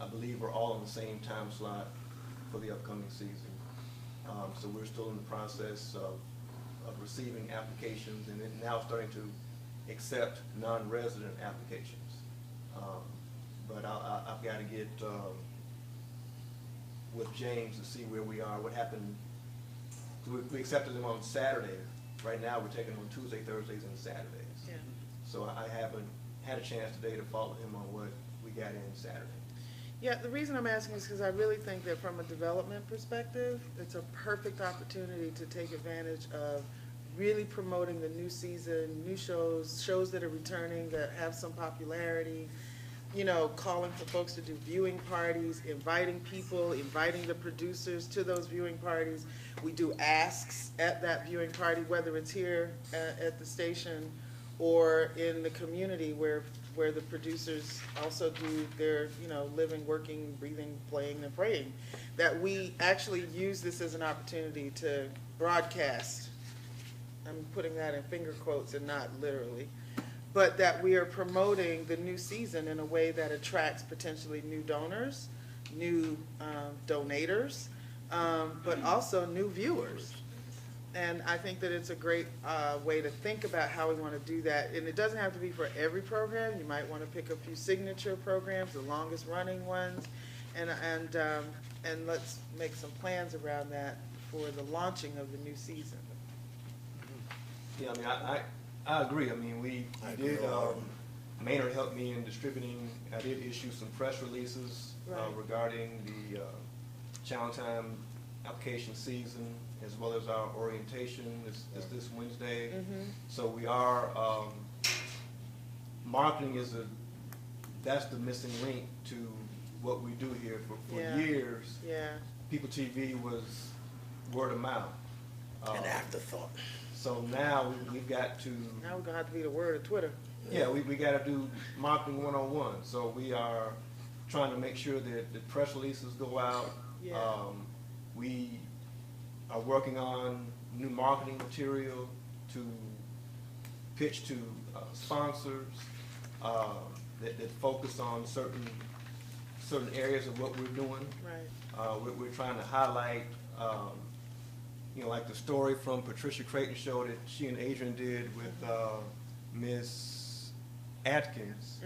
I believe, are all in the same time slot for the upcoming season. So we're still in the process of receiving applications and then now starting to accept non-resident applications. But I've got to get with James to see where we are, what happened. We accepted them on Saturday. Right now we're taking them on Tuesday, Thursdays, and Saturdays. Yeah. So I haven't had a chance today to follow him on what we got in Saturday. Yeah, the reason I'm asking is because I really think that from a development perspective, it's a perfect opportunity to take advantage of really promoting the new season, new shows that are returning, that have some popularity. you know, calling for folks to do viewing parties, inviting people, inviting the producers to those viewing parties. We do asks at that viewing party, whether it's here at the station or in the community where the producers also do their, you know, living, working, breathing, playing, and praying. That we actually use this as an opportunity to broadcast. I'm putting that in finger quotes and not literally. But that we are promoting the new season in a way that attracts potentially new donors, new donators, but also new viewers. And I think that it's a great way to think about how we want to do that. And it doesn't have to be for every program. You might want to pick a few signature programs, the longest running ones, and let's make some plans around that for the launching of the new season. Yeah, I mean, I agree. I mean, we did, Maynard helped me in distributing. I did issue some press releases regarding the Challenge Time application season, as well as our orientation this Wednesday. Mm-hmm. So we are, marketing that's the missing link to what we do here. For years, People TV was word of mouth. An afterthought. So now we've got to... Now we're going to have to be the word of Twitter. Yeah, we got to do marketing 101. So we are trying to make sure that the press releases go out. Yeah. We are working on new marketing material to pitch to sponsors that focus on certain areas of what we're doing. Right. We're trying to highlight... you know, like the story from Patricia Creighton show that she and Adrian did with Miss Atkins,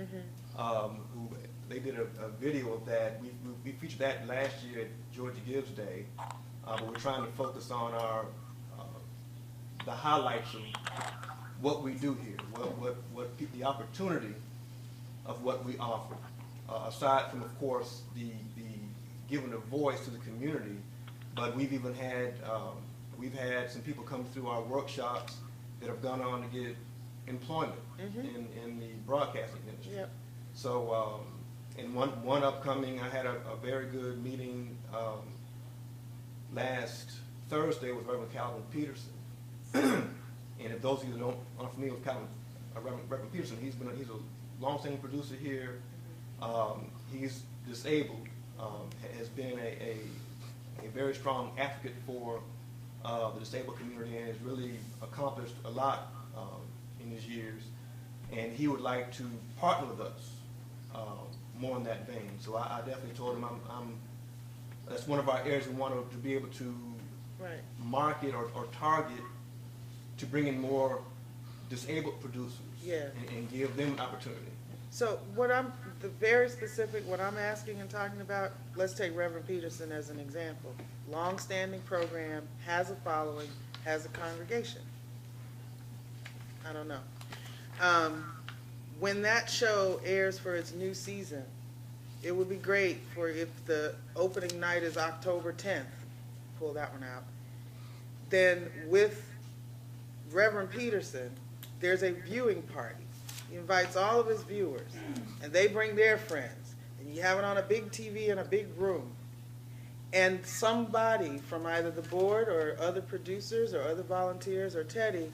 who they did a video of that. We featured that last year at Georgia Gibbs Day, but we're trying to focus on our the highlights of what we do here, what the opportunity of what we offer, aside from, of course, the giving a voice to the community. But we've even had we've had some people come through our workshops that have gone on to get employment in the broadcasting industry. Yep. So, in one upcoming, I had a very good meeting last Thursday with Reverend Calvin Peterson. And if those of you that aren't familiar with Reverend Peterson, he's a long-standing producer here. He's disabled, has been a very strong advocate for the disabled community, and has really accomplished a lot in his years. And he would like to partner with us more in that vein. So I definitely told him that's one of our areas we want to be able to market or target, to bring in more disabled producers and give them an opportunity. So what I'm asking and talking about, let's take Reverend Peterson as an example. Long-standing program, has a following, has a congregation. I don't know. When that show airs for its new season, it would be great if the opening night is October 10th, pull that one out, then with Reverend Peterson, there's a viewing party. He invites all of his viewers, and they bring their friends, and you have it on a big TV in a big room. And somebody from either the board or other producers or other volunteers or Teddy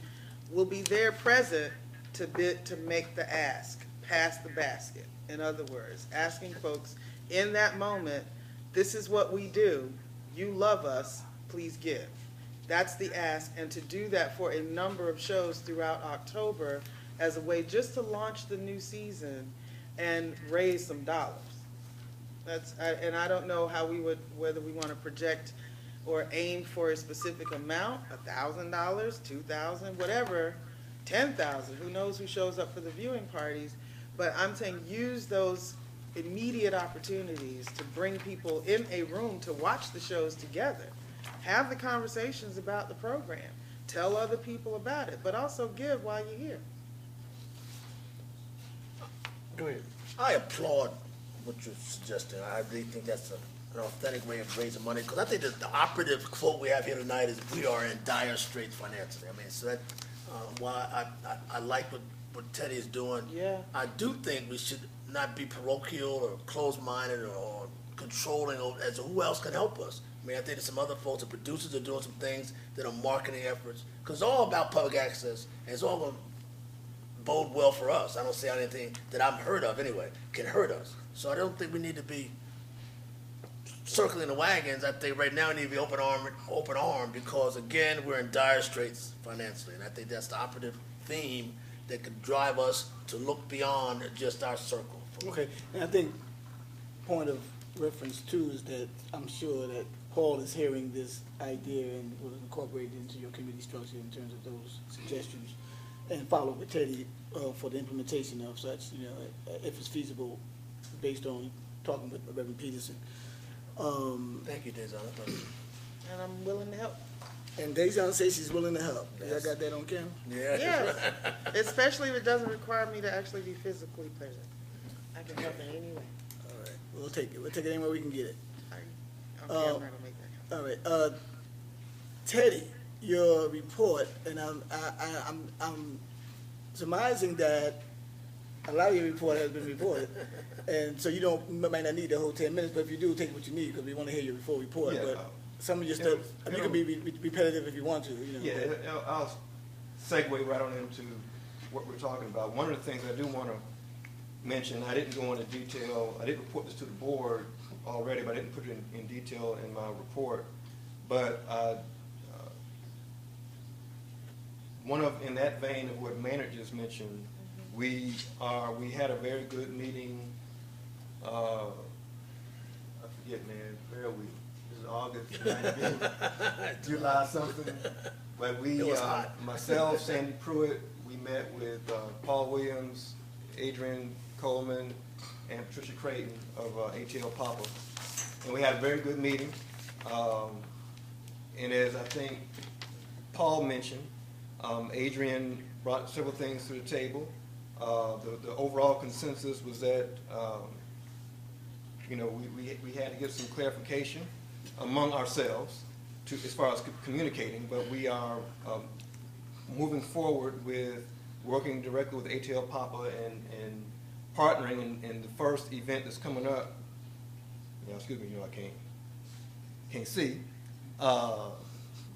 will be there present to make the ask, pass the basket. In other words, asking folks in that moment, this is what we do, you love us, please give. That's the ask, and to do that for a number of shows throughout October as a way just to launch the new season and raise some dollars. And I don't know how whether we want to project or aim for a specific amount, $1,000, $2,000, whatever, 10,000, who knows who shows up for the viewing parties. But I'm saying use those immediate opportunities to bring people in a room to watch the shows together. Have the conversations about the program. Tell other people about it, but also give while you're here. Go ahead. I applaud what you're suggesting. I really think that's an authentic way of raising money, because I think that the operative quote we have here tonight is we are in dire straits financially. I mean, so that while I like what Teddy is doing, I do think we should not be parochial or closed-minded or controlling as to who else can help us. I mean, I think there's some other folks, the producers are doing some things that are marketing efforts, because it's all about public access, and it's all going to bode well for us. I don't see how anything that I've heard of, anyway, can hurt us. So I don't think we need to be circling the wagons. I think right now we need to be open arm, because, again, we're in dire straits financially, and I think that's the operative theme that could drive us to look beyond just our circle. Okay, and I think point of reference, too, is that I'm sure that Paul is hearing this idea and will incorporate it into your committee structure in terms of those suggestions, and follow with Teddy for the implementation of such, if it's feasible, based on talking with Reverend Peterson. Thank you, Dejan. And I'm willing to help. And Dejan says she's willing to help. Yes. I got that on camera? Yeah. Yes, especially if it doesn't require me to actually be physically present. I can help in any way. All right, we'll take it. We'll take it anywhere we can get it. On camera to make that happen. All right, Teddy, your report, and I'm surmising that a lot of your report has been reported, and so you might not need the whole 10 minutes, but if you do, take what you need, because we want to hear your full report. Yeah, but some of your stuff, you can be repetitive if you want to. Yeah, I'll segue right on into what we're talking about. One of the things I do want to mention, I didn't go into detail, I didn't report this to the board already, but I didn't put it in detail in my report. But in that vein of what Maynard just mentioned, we had a very good meeting. I forget, man. Where are we? This is August, July something. But we, myself, Sandy Pruitt, we met with Paul Williams, Adrian Coleman, and Patricia Creighton of ATL Papa, and we had a very good meeting. And as I think Paul mentioned, Adrian brought several things to the table. The overall consensus was that we had to get some clarification among ourselves as far as communicating, but we are moving forward with working directly with ATL Papa and partnering in the first event that's coming up. Excuse me, I can't see.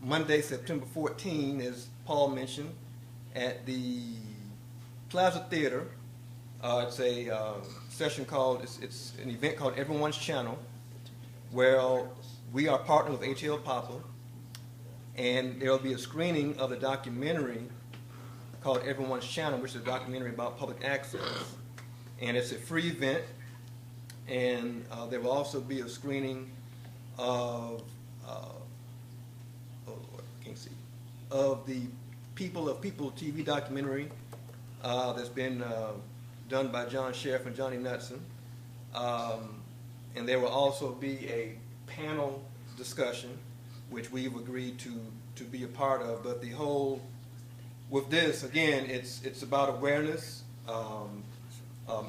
Monday, September 14, as Paul mentioned, at the Plaza Theater. It's a session it's an event called Everyone's Channel, where we are partnered with ATL Papa, and there will be a screening of the documentary called Everyone's Channel, which is a documentary about public access. And it's a free event, and there will also be a screening of the People of People TV documentary that's been done by John Sheriff and Johnny Knudsen. And there will also be a panel discussion, which we've agreed to be a part of. But with this, again, it's about awareness,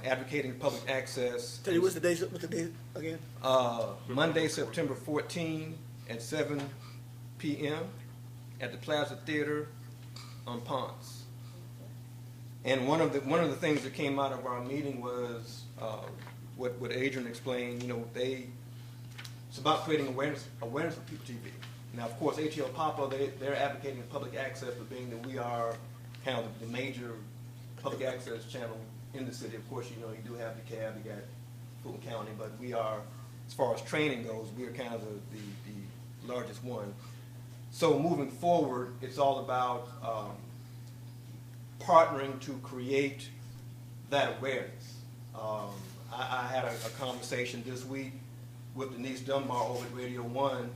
advocating public access. Tell you what's the date again? Monday, September 14 at 7 p.m. at the Plaza Theater on Ponce. And one of the things that came out of our meeting was what Adrian explained. It's about creating awareness for People TV. Now, of course, ATL Papa, they're advocating public access, but being that we are kind of the major public access channel in the city. Of course, you do have the CAB, you got Fulton County, but we are, as far as training goes, we are kind of the largest one. So moving forward, it's all about partnering to create that awareness. I had a conversation this week with Denise Dunbar over at Radio 1,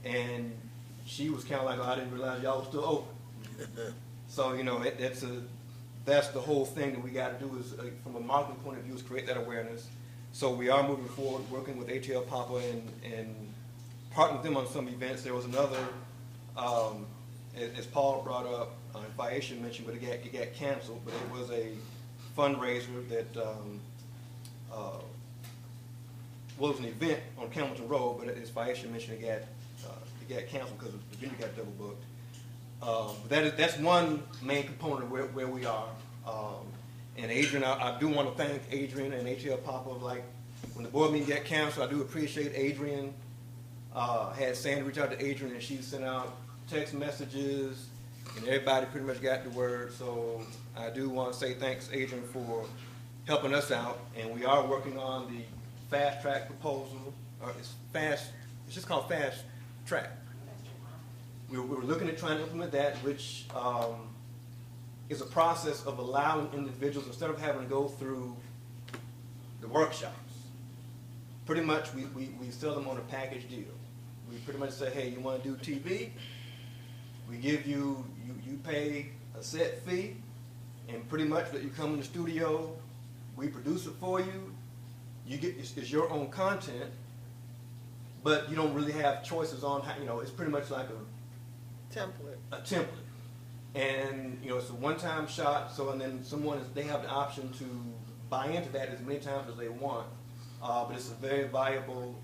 and she was kind of like, I didn't realize y'all were still open. So, that's the whole thing that we got to do is, from a marketing point of view, is create that awareness. So we are moving forward, working with ATL Papa and partnering with them on some events. There was another, as Paul brought up, and Faisha mentioned, but it got canceled, but it was a fundraiser that was an event on Campbellton Road, but as Faisha mentioned, it got canceled because the venue got double booked. That's one main component of where we are. And Adrian, I do want to thank Adrian and ATL Popov. Like, when the board meeting got canceled, I do appreciate Adrian. Had Sandy reach out to Adrian, and she sent out text messages, and everybody pretty much got the word. So I do want to say thanks, Adrian, for helping us out. And we are working on the fast track proposal. It's just called fast track. We're looking at trying to implement that, which is a process of allowing individuals, instead of having to go through the workshops, pretty much we sell them on a package deal. We pretty much say, hey, you want to do TV? We give you pay a set fee, and pretty much that you come in the studio, we produce it for you. You get it's your own content, but you don't really have choices on how, it's pretty much like a template. And it's a one-time shot. So, and then they have the option to buy into that as many times as they want. But it's a very viable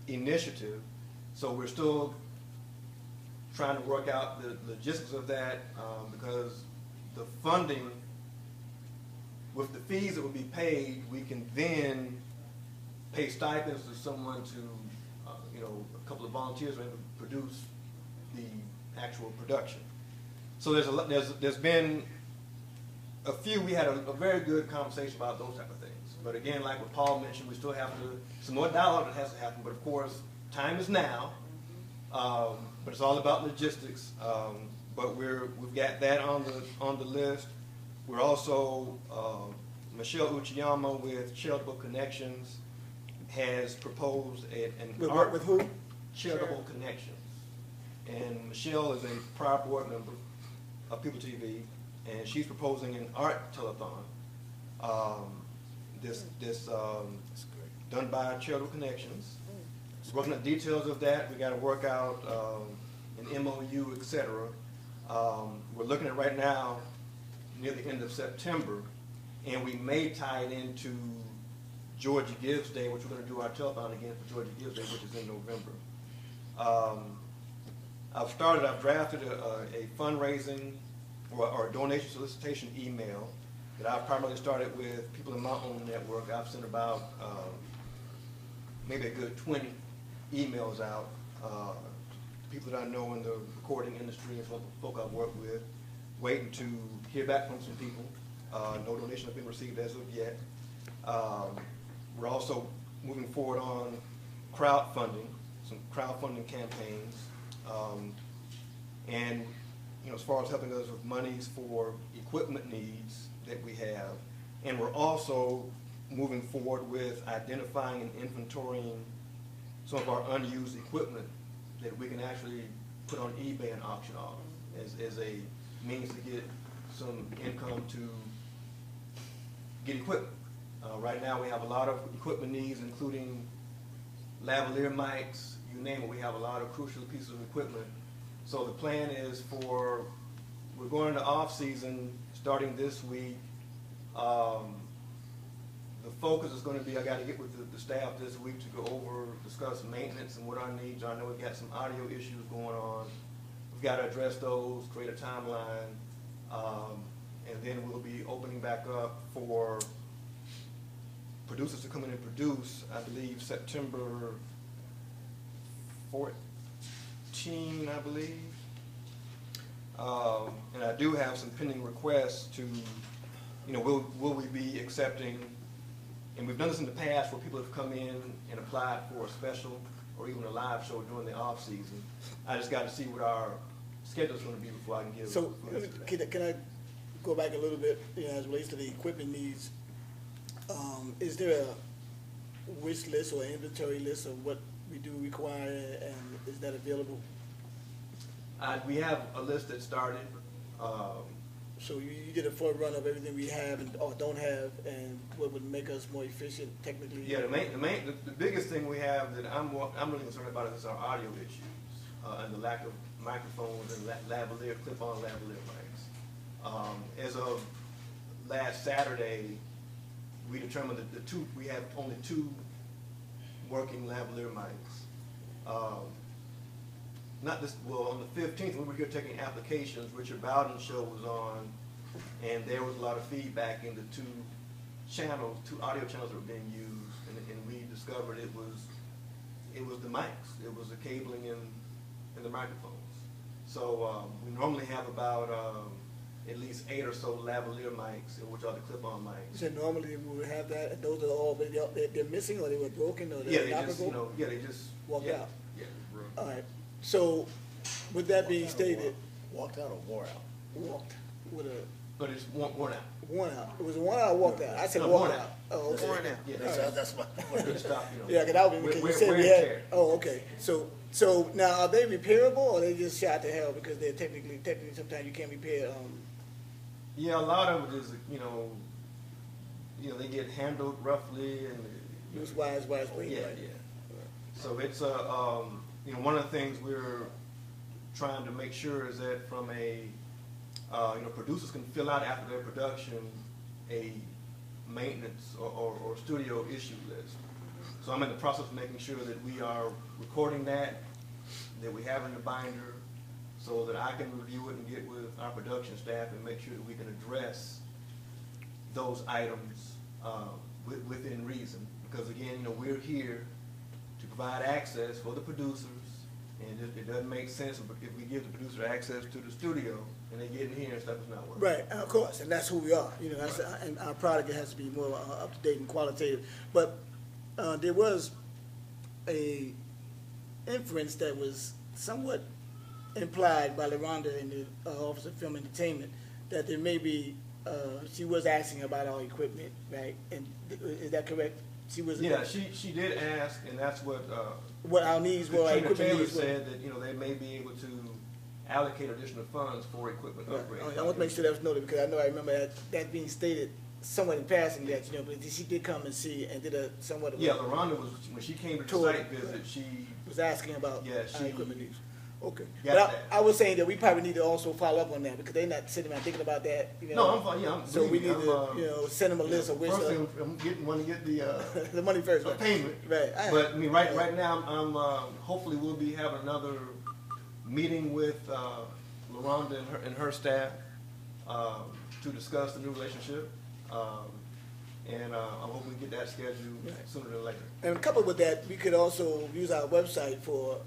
initiative. So we're still trying to work out the logistics of that because the funding, with the fees that would be paid, we can then pay stipends to someone to, a couple of volunteers are able to produce the actual production. So there's been a few. We had a very good conversation about those type of things. But again, like what Paul mentioned, we still have some more dialogue that has to happen. But of course, time is now. But it's all about logistics. But we've got that on the list. We're also Michelle Uchiyama with Charitable Connections has proposed an art with who? Charitable Connections. And Michelle is a prior board member of People TV, and she's proposing an art telethon. This done by Charitable Connections. Working on the details of that, we got to work out an MOU, etc. We're looking at right now near the end of September, and we may tie it into Georgia Gives Day, which we're going to do our telethon again for Georgia Gives Day, which is in November. I've drafted a fundraising or a donation solicitation email that I've primarily started with people in my own network. I've sent about maybe a good 20 emails out to people that I know in the recording industry and folk I've worked with, waiting to hear back from some people. No donation has been received as of yet. We're also moving forward on crowdfunding, some crowdfunding campaigns. And as far as helping us with monies for equipment needs that we have, and we're also moving forward with identifying and inventorying some of our unused equipment that we can actually put on eBay and auction off as a means to get some income to get equipment. Right now we have a lot of equipment needs, including lavalier mics, you name it. We have a lot of crucial pieces of equipment. So the plan is we're going into off season starting this week. The focus is going to be, I got to get with the staff this week to go over, discuss maintenance and what our needs are. I know we've got some audio issues going on. We've got to address those, create a timeline, and then we'll be opening back up for producers to come in and produce, I believe, September 14, I believe. And I do have some pending requests to, will we be accepting, and we've done this in the past where people have come in and applied for a special or even a live show during the off season. I just got to see what our schedule is going to be before I can give. So can I go back a little bit, as it relates to the equipment needs? Is there a wish list or inventory list of what we do require, and is that available? We have a list that started. So you did a forerun of everything we have or don't have, and what would make us more efficient technically? Yeah, the biggest thing we have that I'm really concerned about is our audio issues and the lack of microphones and lavalier, clip-on lavalier mics. As of last Saturday, we determined that we have only 2 working lavalier mics. On the 15th, we were here taking applications. Richard Bowden's show was on, and there was a lot of feedback in the two audio channels that were being used, and we discovered it was the mics, it was the cabling in the microphones. So we normally have about at least 8 or so lavalier mics, which are the clip-on mics. You said normally we would have that, and those are all, they're missing, or they were broken, or they're inoperable? They just walked out. Yeah. All right. So, with that being stated, Walked out or wore out? walked with a But it's worn out. worn out. It was a worn out or walked out. I said No, worn worn out. out. Oh, okay. Worn out. Yeah, That's my. stop, Yeah, because I was because you said we had. Oh, okay. So now are they repairable, or they just shot to hell because they're technically sometimes you can't repair. Yeah, a lot of it is they get handled roughly and Use wise way. yeah. Right? So it's one of the things we're trying to make sure is that from a producers can fill out after their production a maintenance or studio issue list. So I'm in the process of making sure that we are recording that we have in the binder, so that I can review it and get with our production staff and make sure that we can address those items within reason. Because again, we're here to provide access for the producers, and it doesn't make sense if we give the producer access to the studio and they get in here and stuff is not working. Right, of course, and that's who we are. And our product has to be more up to date and qualitative. But there was a inference that was somewhat implied by LaRonda in the Office of Film Entertainment that there may be. She was asking about our equipment, right? And is that correct? She was. Yeah, she did ask, and that's what our needs were. Our equipment Taylor needs said that they may be able to allocate additional funds for equipment upgrades. I want to make sure that was noted because I remember that being stated somewhat in passing that but she did come and see and did a somewhat of LaRonda was when she came to the site visit, she was asking about our equipment needs. Okay, but I was saying that we probably need to also follow up on that because they're not sitting around thinking about that. No, I'm fine. Yeah, so we need to send them a list of which. First thing, I'm want to get the the money first, payment. Right. But I mean, right now, I'm hopefully we'll be having another meeting with LaRonda and her staff to discuss the new relationship. And I'm hoping we get that scheduled sooner than later. And coupled with that, we could also use our website for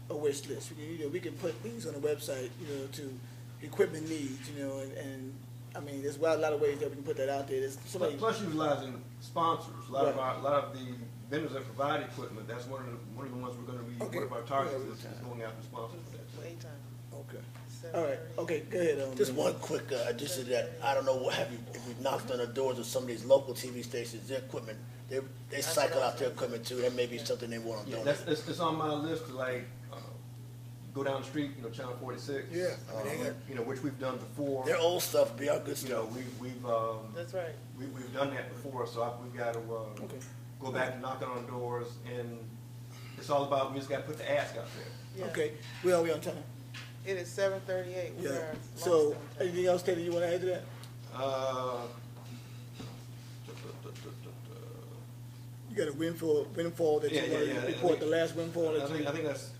a wish list. We can put things on the website, to equipment needs, and I mean, there's a lot of ways that we can put that out there. Plus utilizing sponsors. A lot of the vendors that provide equipment. That's one of the ones we're going to be. One of our targets is going after sponsors for that. Okay. All right. Okay. Go ahead. Just one quick addition to that. I don't know if we knocked on the doors of some of these local TV stations. Their equipment, they cycle out their equipment too. That may be something they want to do. It's on my list to go down the street, Channel 46. Yeah. Which we've done before. Their old stuff be our good stuff. We've that's right. We've done that before, so we've got to go back and knocking on doors, and it's all about we just got to put the ask out there. Yeah. Okay. We on time. It is 7:38. Yeah. So, anything else, Teddy, you want to add to that? You got a windfall that you want to report, the last windfall? I think that's,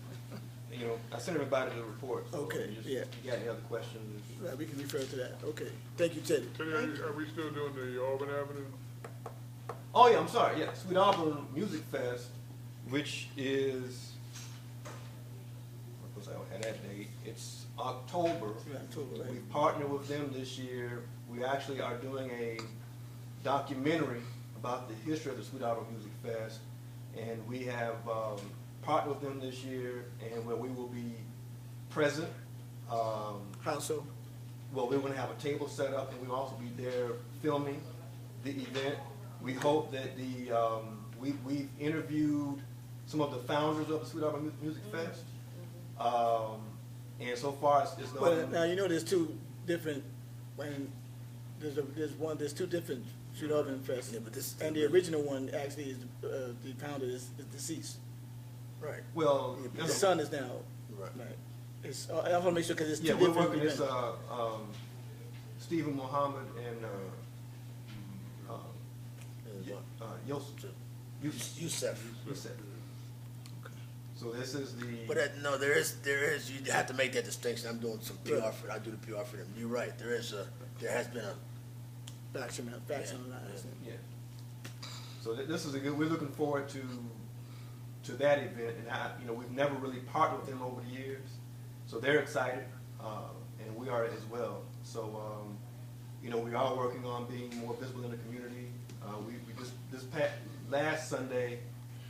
I sent everybody the report. So okay, you got any other questions? Right, we can refer to that. Okay. Thank you, Teddy. Teddy, are we still doing the Auburn Avenue? Oh, yeah, I'm sorry. Yeah, Sweet Auburn Music Fest, which is, what was I had that date? It's October. October, right. We've partnered with them this year. We actually are doing a documentary about the history of the Sweet Auburn Music Fest, and we have partnered with them this year, and where we will be present. How so? Well, we're going to have a table set up, and we'll also be there filming the event. We hope that we've interviewed some of the founders of the Sweet Auburn Music Fest, and so far it's going. But now there's two different. There's two different Sweet Auburn Fest, and the original one actually is the founder is deceased. Right. Well, his son is now. Right. I want to make sure because it's two different. We're working this Stephen Muhammad and Yusef. Okay. So this is the. But no, there is, you have to make that distinction. I'm doing some PR for, I do the PR for them. You're right, there has been a. Faction on that. Yeah. So this is a good, we're looking forward to that event, and we've never really partnered with them over the years, so they're excited, and we are as well. So, we are working on being more visible in the community. We just last Sunday,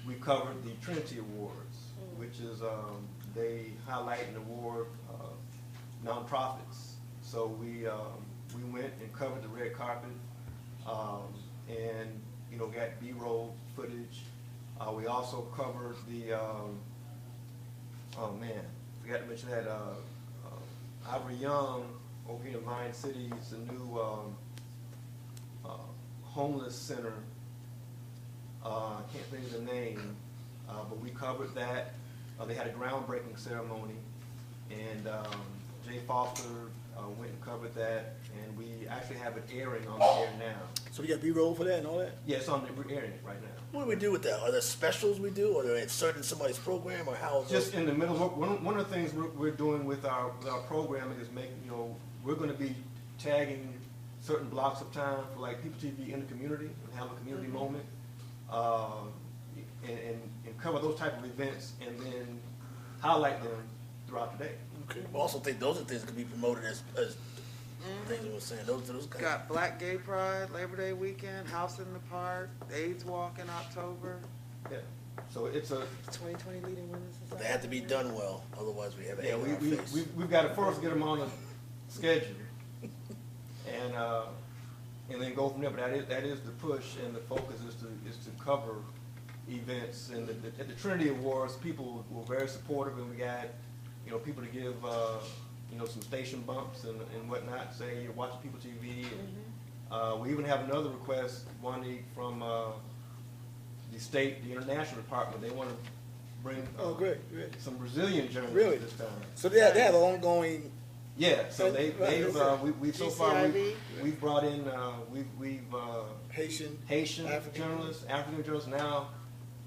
we covered the Trinity Awards, which is, they highlight and award nonprofits. So we went and covered the red carpet, and got B-roll footage. We also covered the, forgot to mention that Ivory Young over here in Lion City is a new homeless center. I can't think of the name, but we covered that. They had a groundbreaking ceremony, and Jay Foster went and covered that, and we actually have it airing on the air now. So we got B-roll for that and all that? Yeah, it's on the airing it right now. What do we do with that? Are there specials we do, or are they inserting somebody's program, or how? Just in the middle. One of the things we're doing with our programming is we're going to be tagging certain blocks of time for like People TV in the community and have a community moment, and cover those type of events, and then highlight them throughout the day. Okay. I also think those are things that can be promoted as things we were saying. Those got Black Gay Pride, Labor Day weekend, House in the Park, AIDS Walk in October. Yeah. So it's a 2020 leading women's society. They have to be done well, otherwise we have. Yeah, we've got to first get them on the schedule, and then go from there. But that is the push, and the focus is to cover events. And at the Trinity Awards, people were very supportive, and we got people to give some station bumps and whatnot. Say you're watching People TV. And, we even have another request, one from the international department. They want to bring great. some Brazilian journalists this time. So they have an ongoing. Yeah, so we've brought in we've Haitian African journalists, now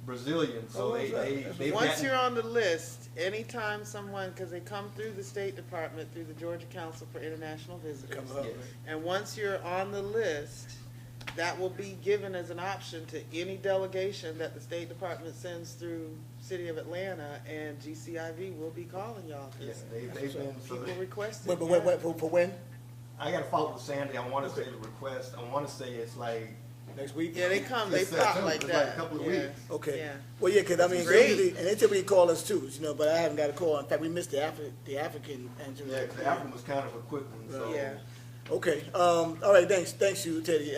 Brazilian. So they once you're on the list, anytime someone, because they come through the State Department through the Georgia Council for International Visitors, and once you're on the list, that will be given as an option to any delegation that the State Department sends through City of Atlanta, and GCIV will be calling y'all. Yes, they've been people requesting. For when? I got to follow with Sandy. I want to say the request. I want to say it's like next week. Yeah, they come. They pop like that. Like a couple of weeks. Okay. Yeah. Well, yeah, because I mean, they typically call us too, but I haven't got a call. In fact, we missed the African. Yeah, the African was kind of a quick one. So. Yeah. Okay. All right. Thanks you, Teddy.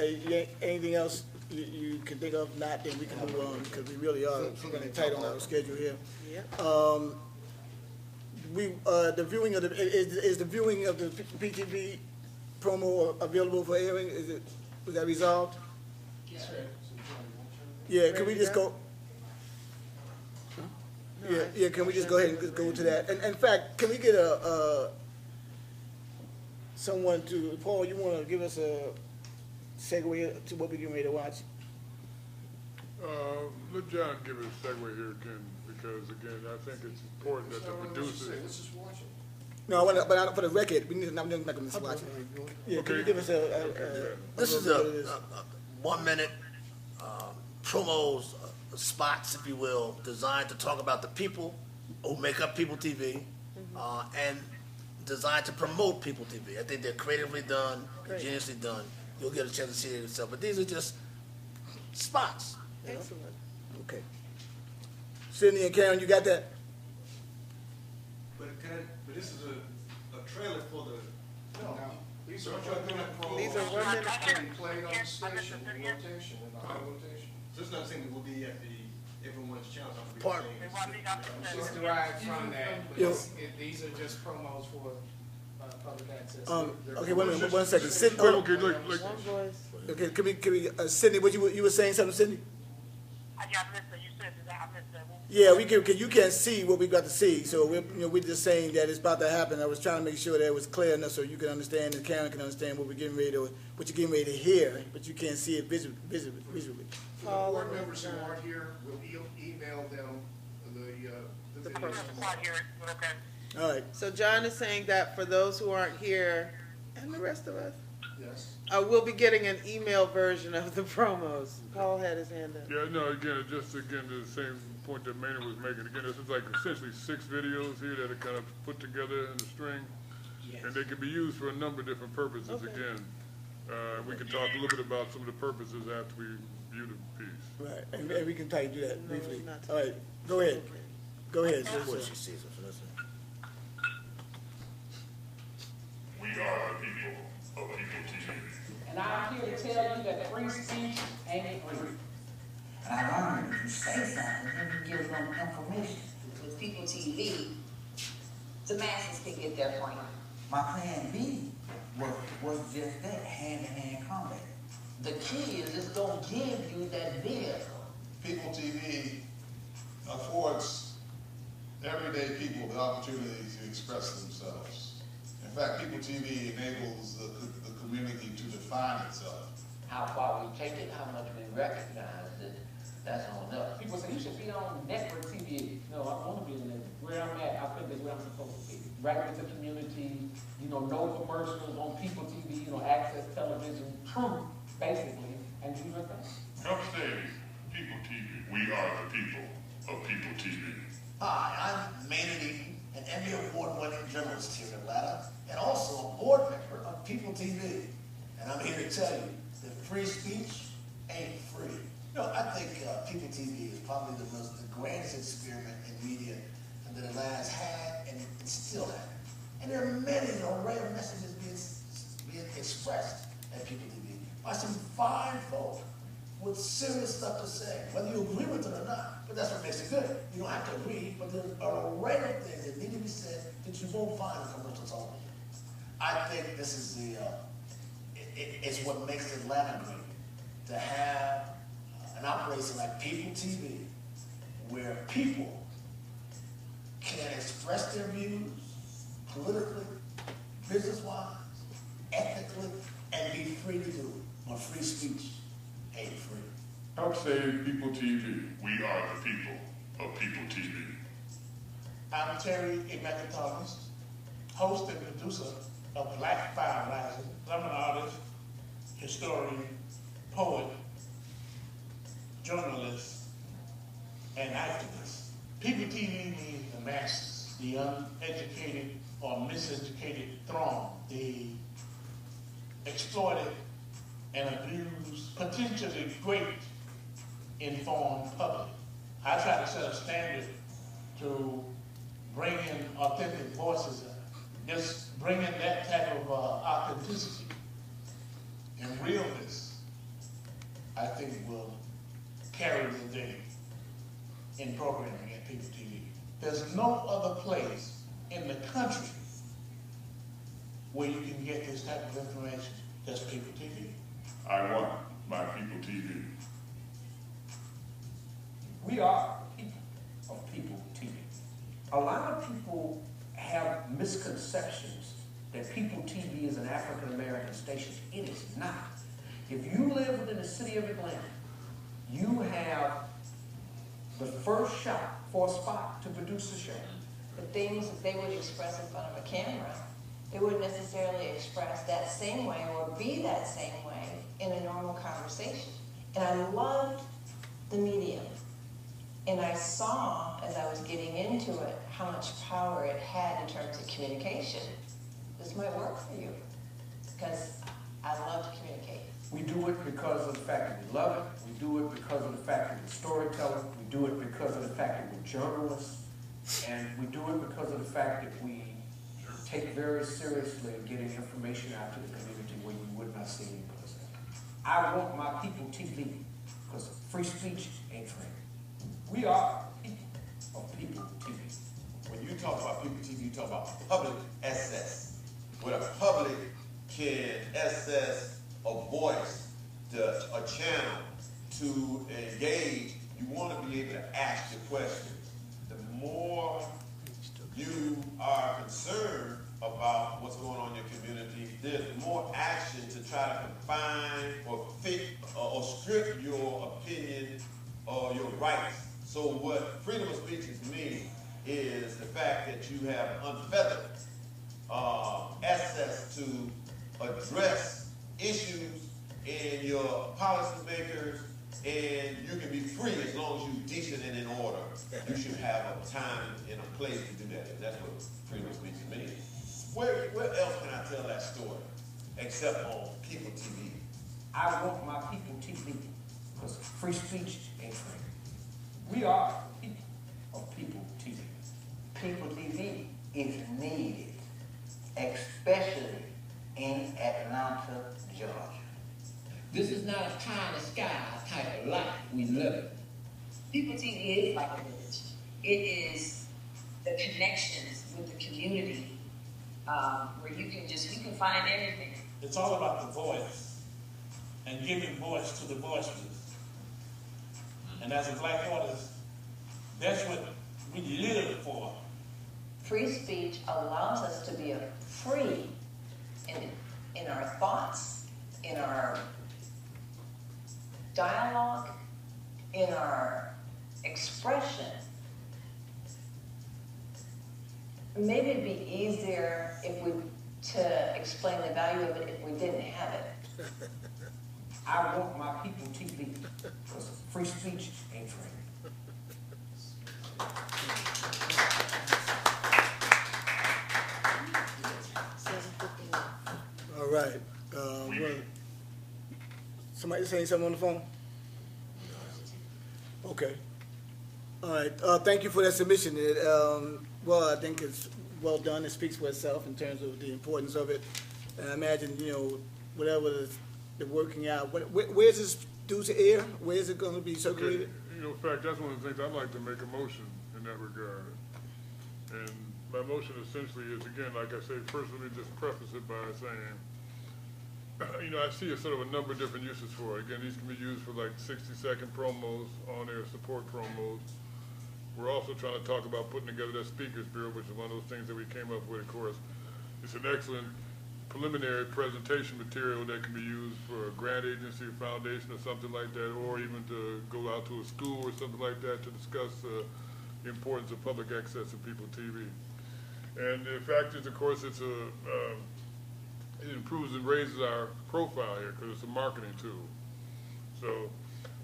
Anything else you can think of? Not, then we can move on because we really are running tight on our schedule here. Yep. The viewing of is the viewing of the PTV promo available for airing? Was that resolved? Yes. Yeah. Can we just go? Yeah. Can we just go ahead and go to that? And in fact, can we get someone to Paul? You want to give us a segue to what we're getting ready to watch? Let John give it a segue here again, because again, I think it's important that the producers. Let's just watch it. No, but for the record, we need to. I'm not going to watch it. Yeah, Okay. Can you give us a This is a 1 minute promos, spots, if you will, designed to talk about the people who make up People TV, and designed to promote People TV. I think they're creatively done, ingeniously done. You'll get a chance to see it yourself. But these are just spots. Excellent. Okay. Sydney and Karen, you got that? But this is a trailer for the. No, these are 1 minute These are 1 minute. They played on the station in rotation, in high rotation. So it's not saying it will be at everyone's channel. Part. It's derived from that, but these are just promos for public access. Okay, wait a minute, 1 second. Sydney, One voice. okay, can we Sydney, what you were saying something, Sydney? I missed that. You said that. I missed that. Yeah, we can, cause you can't see what we got to see, so we're just saying that it's about to happen. I was trying to make sure that it was clear enough so you can understand and Karen can understand what we're getting ready to, what you're getting ready to hear, but you can't see it visually. For the board members who aren't here, we'll email them the All right. So John is saying that for those who aren't here, and the rest of us, Yes. we'll be getting an email version of the promos. Paul had his hand up. Yeah, no, again, just again, the same point that Maynard was making. Again, this is like essentially 6 videos here that are kind of put together in a string. Yes. And they can be used for a number of different purposes. Okay. Again, we can talk a little bit about some of the purposes after we view the piece. Right, and we can try to do that briefly. All right, go ahead. Go ahead. What she sees. We are the people of People TV. And I'm here to tell you that free speech ain't free. And I learned if you say something, then you give them information. With People TV, the masses can get their point. My plan B was just that, hand-to-hand combat. The key is it's going to give you that vehicle. People TV affords everyday people the opportunity to express themselves. In fact, People TV enables the community to define itself. How far we take it, how much we recognize it, that's on us. People say you should be on network TV. No, I want to be on network. Where I'm at, I think that's where I'm supposed to be. Right with the community, no commercials on People TV, access television, truth, basically, and do your thing. Help save People TV. We are the people of People TV. Hi, I'm Maynard Eaton, an Emmy Award-winning journalist here in Atlanta, and also a board member of People TV. And I'm here to tell you that free speech ain't free. I think People TV is probably the grandest experiment in media that Atlanta's had and it still has. And there are many array of messages being expressed at People TV by some fine folk with serious stuff to say, whether you agree with it or not. But that's what makes it good. You don't have to agree, but there's an array of things that need to be said that you won't find in commercial television. I think this is it's what makes Atlanta great, to have an operation like People TV, where people can express their views politically, business-wise, ethically, and be free to do it. But free speech ain't free. Help save People TV. We are the people of People TV. I'm Terry Emeka Thomas, host and producer of Black Fire Rising. I'm an artist, historian, poet, journalist, and activist. People TV means the masses, the uneducated or miseducated throng, the exploited and abused, potentially great informed public. I try to set a standard to bring in authentic voices, just bring in that type of authenticity and realness, I think will carry the day in programming at People TV. There's no other place in the country where you can get this type of information, just People TV. I want my People TV. We are people of People TV. A lot of people have misconceptions that People TV is an African-American station. It is not. If you live within the city of Atlanta, you have the first shot for a spot to produce a show. The things that they would express in front of a camera, they wouldn't necessarily express that same way or be that same way in a normal conversation. And I loved the medium. And I saw, as I was getting into it, how much power it had in terms of communication. This might work for you, because I love to communicate. We do it because of the fact that we love it. We do it because of the fact that we're storytellers. We do it because of the fact that we're journalists. And we do it because of the fact that we take very seriously getting information out to the community where you would not see any place. I want my People TV, because free speech ain't free. We are people of People TV. When you talk about People TV, you talk about public access, where the public can access a voice, a channel to engage. You want to be able to ask your questions. The more you are concerned about what's going on in your community, there's more action to try to confine or fit or strip your opinion or your rights. So what freedom of speech is to me is the fact that you have unfettered access to address issues in your policymakers, and you can be free as long as you're decent and in order. You should have a time and a place to do that. And that's what freedom of speech means. Where else can I tell that story except on People TV? I want my People TV because free speech ain't free. We are people of People TV. People TV is needed, especially in Atlanta, Georgia. This is not a pie in the sky type of life. We love it. People TV is like a village. It is the connections with the community where you can find everything. It's all about the voice and giving voice to the voiceless. And as a black artist, that's what we live for. Free speech allows us to be free in our thoughts, in our dialogue, in our expression. Maybe it'd be easier to explain the value of it if we didn't have it. I want my People TV because free speech ain't free. All right. Somebody saying something on the phone? Okay. All right. Thank you for that submission. Well, I think it's well done. It speaks for itself in terms of the importance of it. And I imagine, whatever they're working out. Where's this due to air? Where is it going to be circulated? Okay. In fact, that's one of the things I'd like to make a motion in that regard. And my motion essentially is, again, like I say, first let me just preface it by saying, I see a sort of a number of different uses for it. Again, these can be used for like 60-second promos, on-air support promos. We're also trying to talk about putting together that speakers bureau, which is one of those things that we came up with, of course. It's an excellent preliminary presentation material that can be used for a grant agency or foundation or something like that, or even to go out to a school or something like that to discuss the importance of public access to People TV. And the fact is, of course, it improves and raises our profile here because it's a marketing tool. So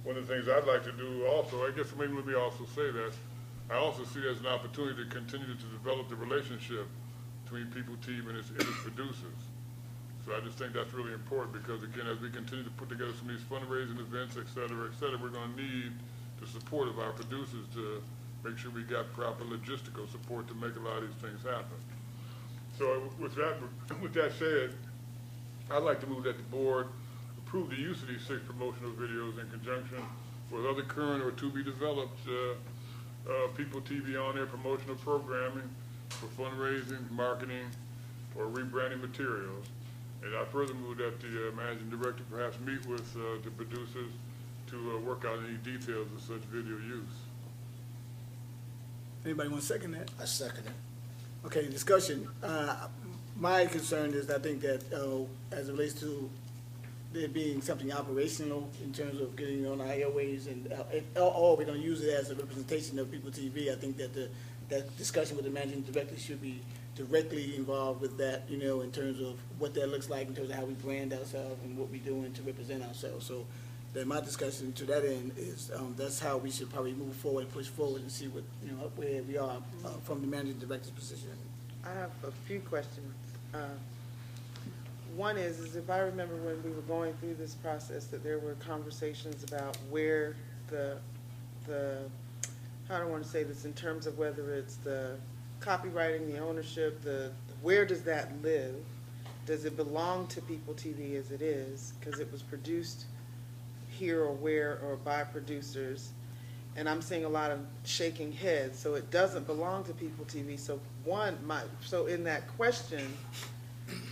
one of the things I'd like to do also, I guess maybe let me also say that, I also see it as an opportunity to continue to develop the relationship between People TV and its producers. So I just think that's really important because, again, as we continue to put together some of these fundraising events, et cetera, we're going to need the support of our producers to make sure we got proper logistical support to make a lot of these things happen. So with that said, I'd like to move that the board approve the use of these 6 promotional videos in conjunction with other current or to be developed People TV on-air promotional programming for fundraising, marketing, or rebranding materials. And I further move that the managing director perhaps meet with the producers to work out any details of such video use. Anybody want to second that? I second it. Okay, discussion. My concern is I think that as it relates to there being something operational in terms of getting on our airways and we're going to use it as a representation of People TV, I think that that discussion with the managing director should be directly involved with that, in terms of what that looks like, in terms of how we brand ourselves and what we're doing to represent ourselves. So then my discussion to that end is that's how we should probably move forward and push forward and see what, where we are from the managing director's position. I have a few questions. One is if I remember when we were going through this process that there were conversations about where the how do I want to say this in terms of whether it's the copywriting, the ownership, where does that live? Does it belong to People TV as it is because it was produced here or where or by producers? And I'm seeing a lot of shaking heads, so it doesn't belong to People TV. So so in that question,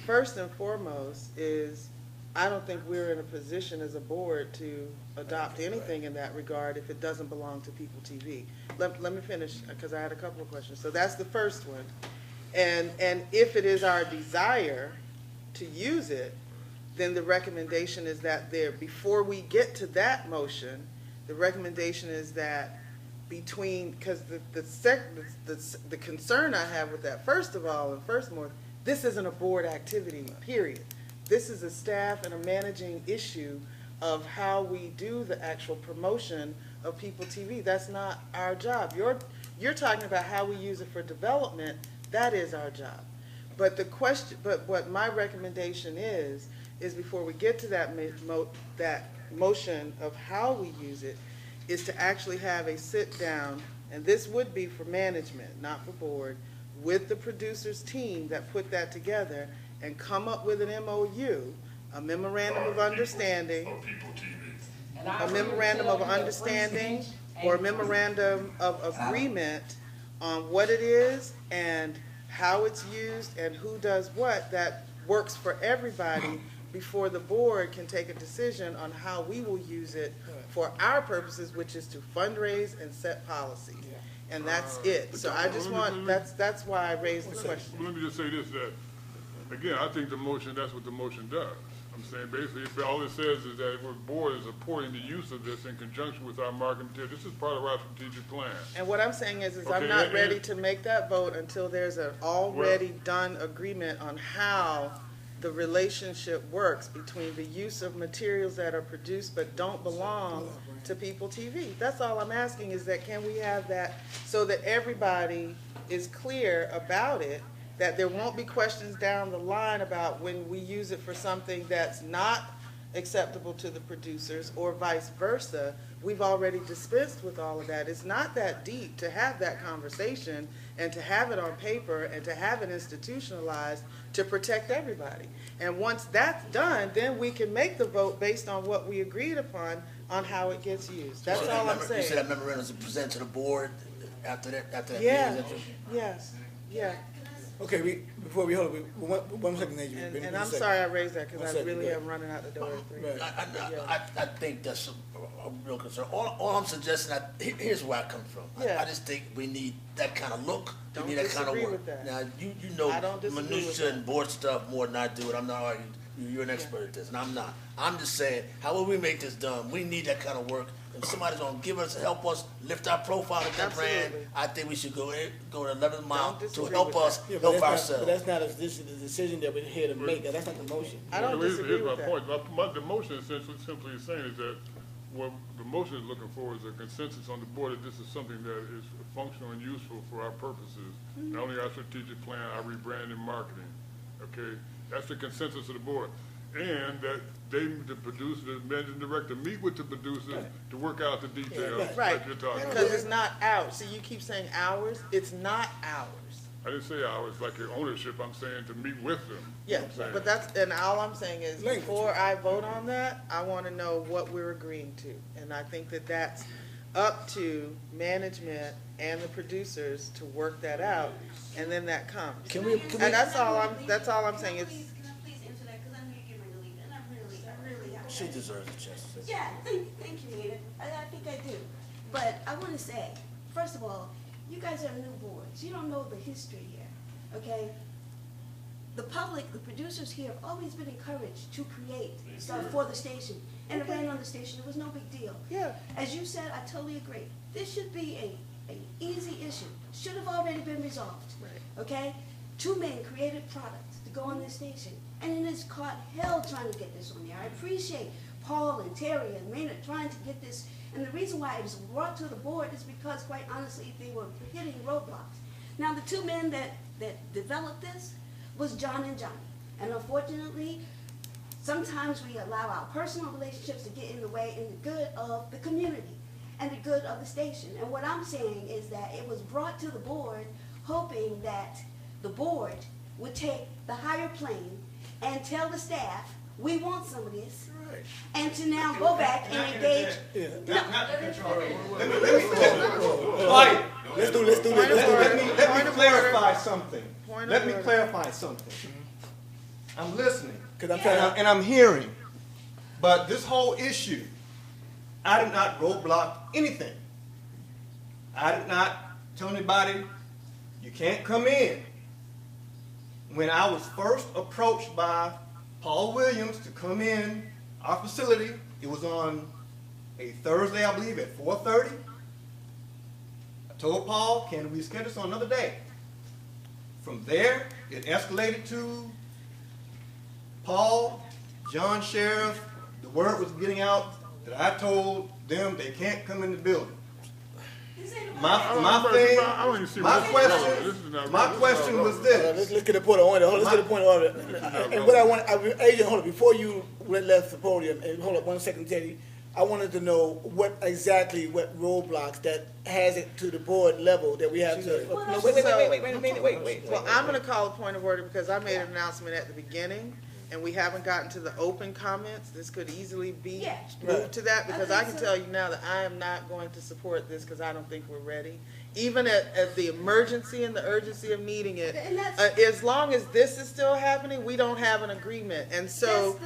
first and foremost is I don't think we're in a position as a board to adopt anything in that regard if it doesn't belong to People TV. Let me finish because I had a couple of questions. So that's the first one. And if it is our desire to use it, then the recommendation is that before we get to that motion, the recommendation is that between, because the concern I have with that, first of all, and first more, this isn't a board activity, period. This is a staff and a managing issue of how we do the actual promotion of People TV. That's not our job. You're talking about how we use it for development. That is our job. But the question, but what my recommendation is before we get to that motion of how we use it, is to actually have a sit down, and this would be for management, not for board, with the producers team that put that together and come up with an MOU, a memorandum of understanding, a memorandum of understanding or a memorandum of agreement on what it is and how it's used and who does what, that works for everybody before the board can take a decision on how we will use it for our purposes, which is to fundraise and set policy. And that's it. So I just want, that's why I raised the question. Let me just say this, that, again, I think the motion, that's what the motion does. I'm saying basically, if all it says is that the board is supporting the use of this in conjunction with our marketing material. This is part of our strategic plan. And what I'm saying is I'm not ready to make that vote until there's an already done agreement on how the relationship works between the use of materials that are produced but don't belong to People TV. That's all I'm asking, is that can we have that so that everybody is clear about it, that there won't be questions down the line about when we use it for something that's not acceptable to the producers or vice versa. We've already dispensed with all of that. It's not that deep to have that conversation and to have it on paper and to have it institutionalized to protect everybody. And once that's done, then we can make the vote based on what we agreed upon on how it gets used. That's all I'm saying. You said that memorandum is presented to the board after that yeah. meeting? Yes. Yeah. Okay, before we hold it, one second, Adrian. And I'm sorry I raised that because I really am running out the door at 3. Right. I think that's a real concern. All I'm suggesting, here's where I come from. Yeah. I just think we need that kind of look. Don't we need that kind of work. with that. Now, you know minutia and board stuff more than I do, and I'm not arguing. You're an expert at this, and I'm not. I'm just saying, how will we make this done? We need that kind of work. If somebody's going to give us, help us lift our profile of that brand, I think we should go to 11th mile to help us help ourselves. But that's not a decision that we're here to make. That's not the motion. I don't disagree with that. Here's my point. The motion essentially simply saying is that what the motion is looking for is a consensus on the board that this is something that is functional and useful for our purposes, not only our strategic plan, our rebranding, marketing. Okay, that's the consensus of the board, and that the producer, the managing director, meet with the producers to work out the details. Right, that you're talking about. because it's not ours. See, you keep saying ours. It's not ours. I didn't say ours like your ownership. I'm saying to meet with them. Yeah, but and all I'm saying is before I vote on that, I want to know what we're agreeing to, and I think that that's up to management and the producers to work that out, and then that comes. And that's all I'm saying. It's, she deserves a chance to say. Yeah, thank you, Nina. I think I do. But I want to say, first of all, you guys are new boards. You don't know the history here, okay? The public, the producers here have always been encouraged to create stuff for the station. And it ran on the station. It was no big deal. Yeah. As you said, I totally agree. This should be an easy issue. Should have already been resolved, okay? 2 men created products to go on this station. And it has caught hell trying to get this on there. I appreciate Paul and Terry and Maynard trying to get this. And the reason why it was brought to the board is because, quite honestly, they were hitting roadblocks. Now, the 2 men that developed this was John and Johnny. And unfortunately, sometimes we allow our personal relationships to get in the way in the good of the community and the good of the station. And what I'm saying is that it was brought to the board hoping that the board would take the higher plane and tell the staff, we want some of this, and to now go back and engage. Let me clarify something. Let me clarify something. I'm listening, and I'm hearing, but this whole issue, I did not roadblock anything. I did not tell anybody, you can't come in. When I was first approached by Paul Williams to come in our facility, it was on a Thursday, I believe, at 4:30. I told Paul, can we schedule this on another day? From there, it escalated to Paul, John Sheriff. The word was getting out that I told them they can't come in the building. My question was this. Let's get the point of order. Let's get the point of order. And what I want, Agent, hold on, before you left the podium, and hold up 1 second, Teddy. I wanted to know what roadblocks that has it to the board level that we have to. No, wait. Well, I'm going to call a point of order because I made an announcement at the beginning, and we haven't gotten to the open comments. This could easily be moved to that because I can tell you now that I am not going to support this because I don't think we're ready. Even at the emergency and the urgency of needing it, as long as this is still happening, we don't have an agreement, and so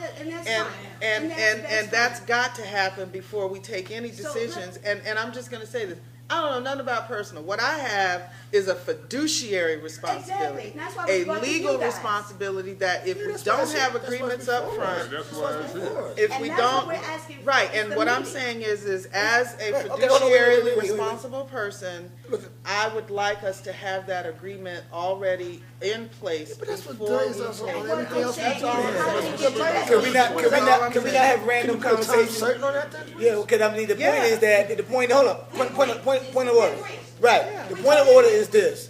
that's got to happen before we take any decisions. And I'm just going to say this. I don't know nothing about personal. What I have is a fiduciary responsibility, a legal responsibility that if we don't have agreements up front, if we don't, right, and what I'm saying is as a fiduciarily responsible person, I would like us to have that agreement already in place before we take everything else. Can we not have random conversations? Yeah, because I mean the point is that the point. Hold up, point of order. Right. The point of order is this.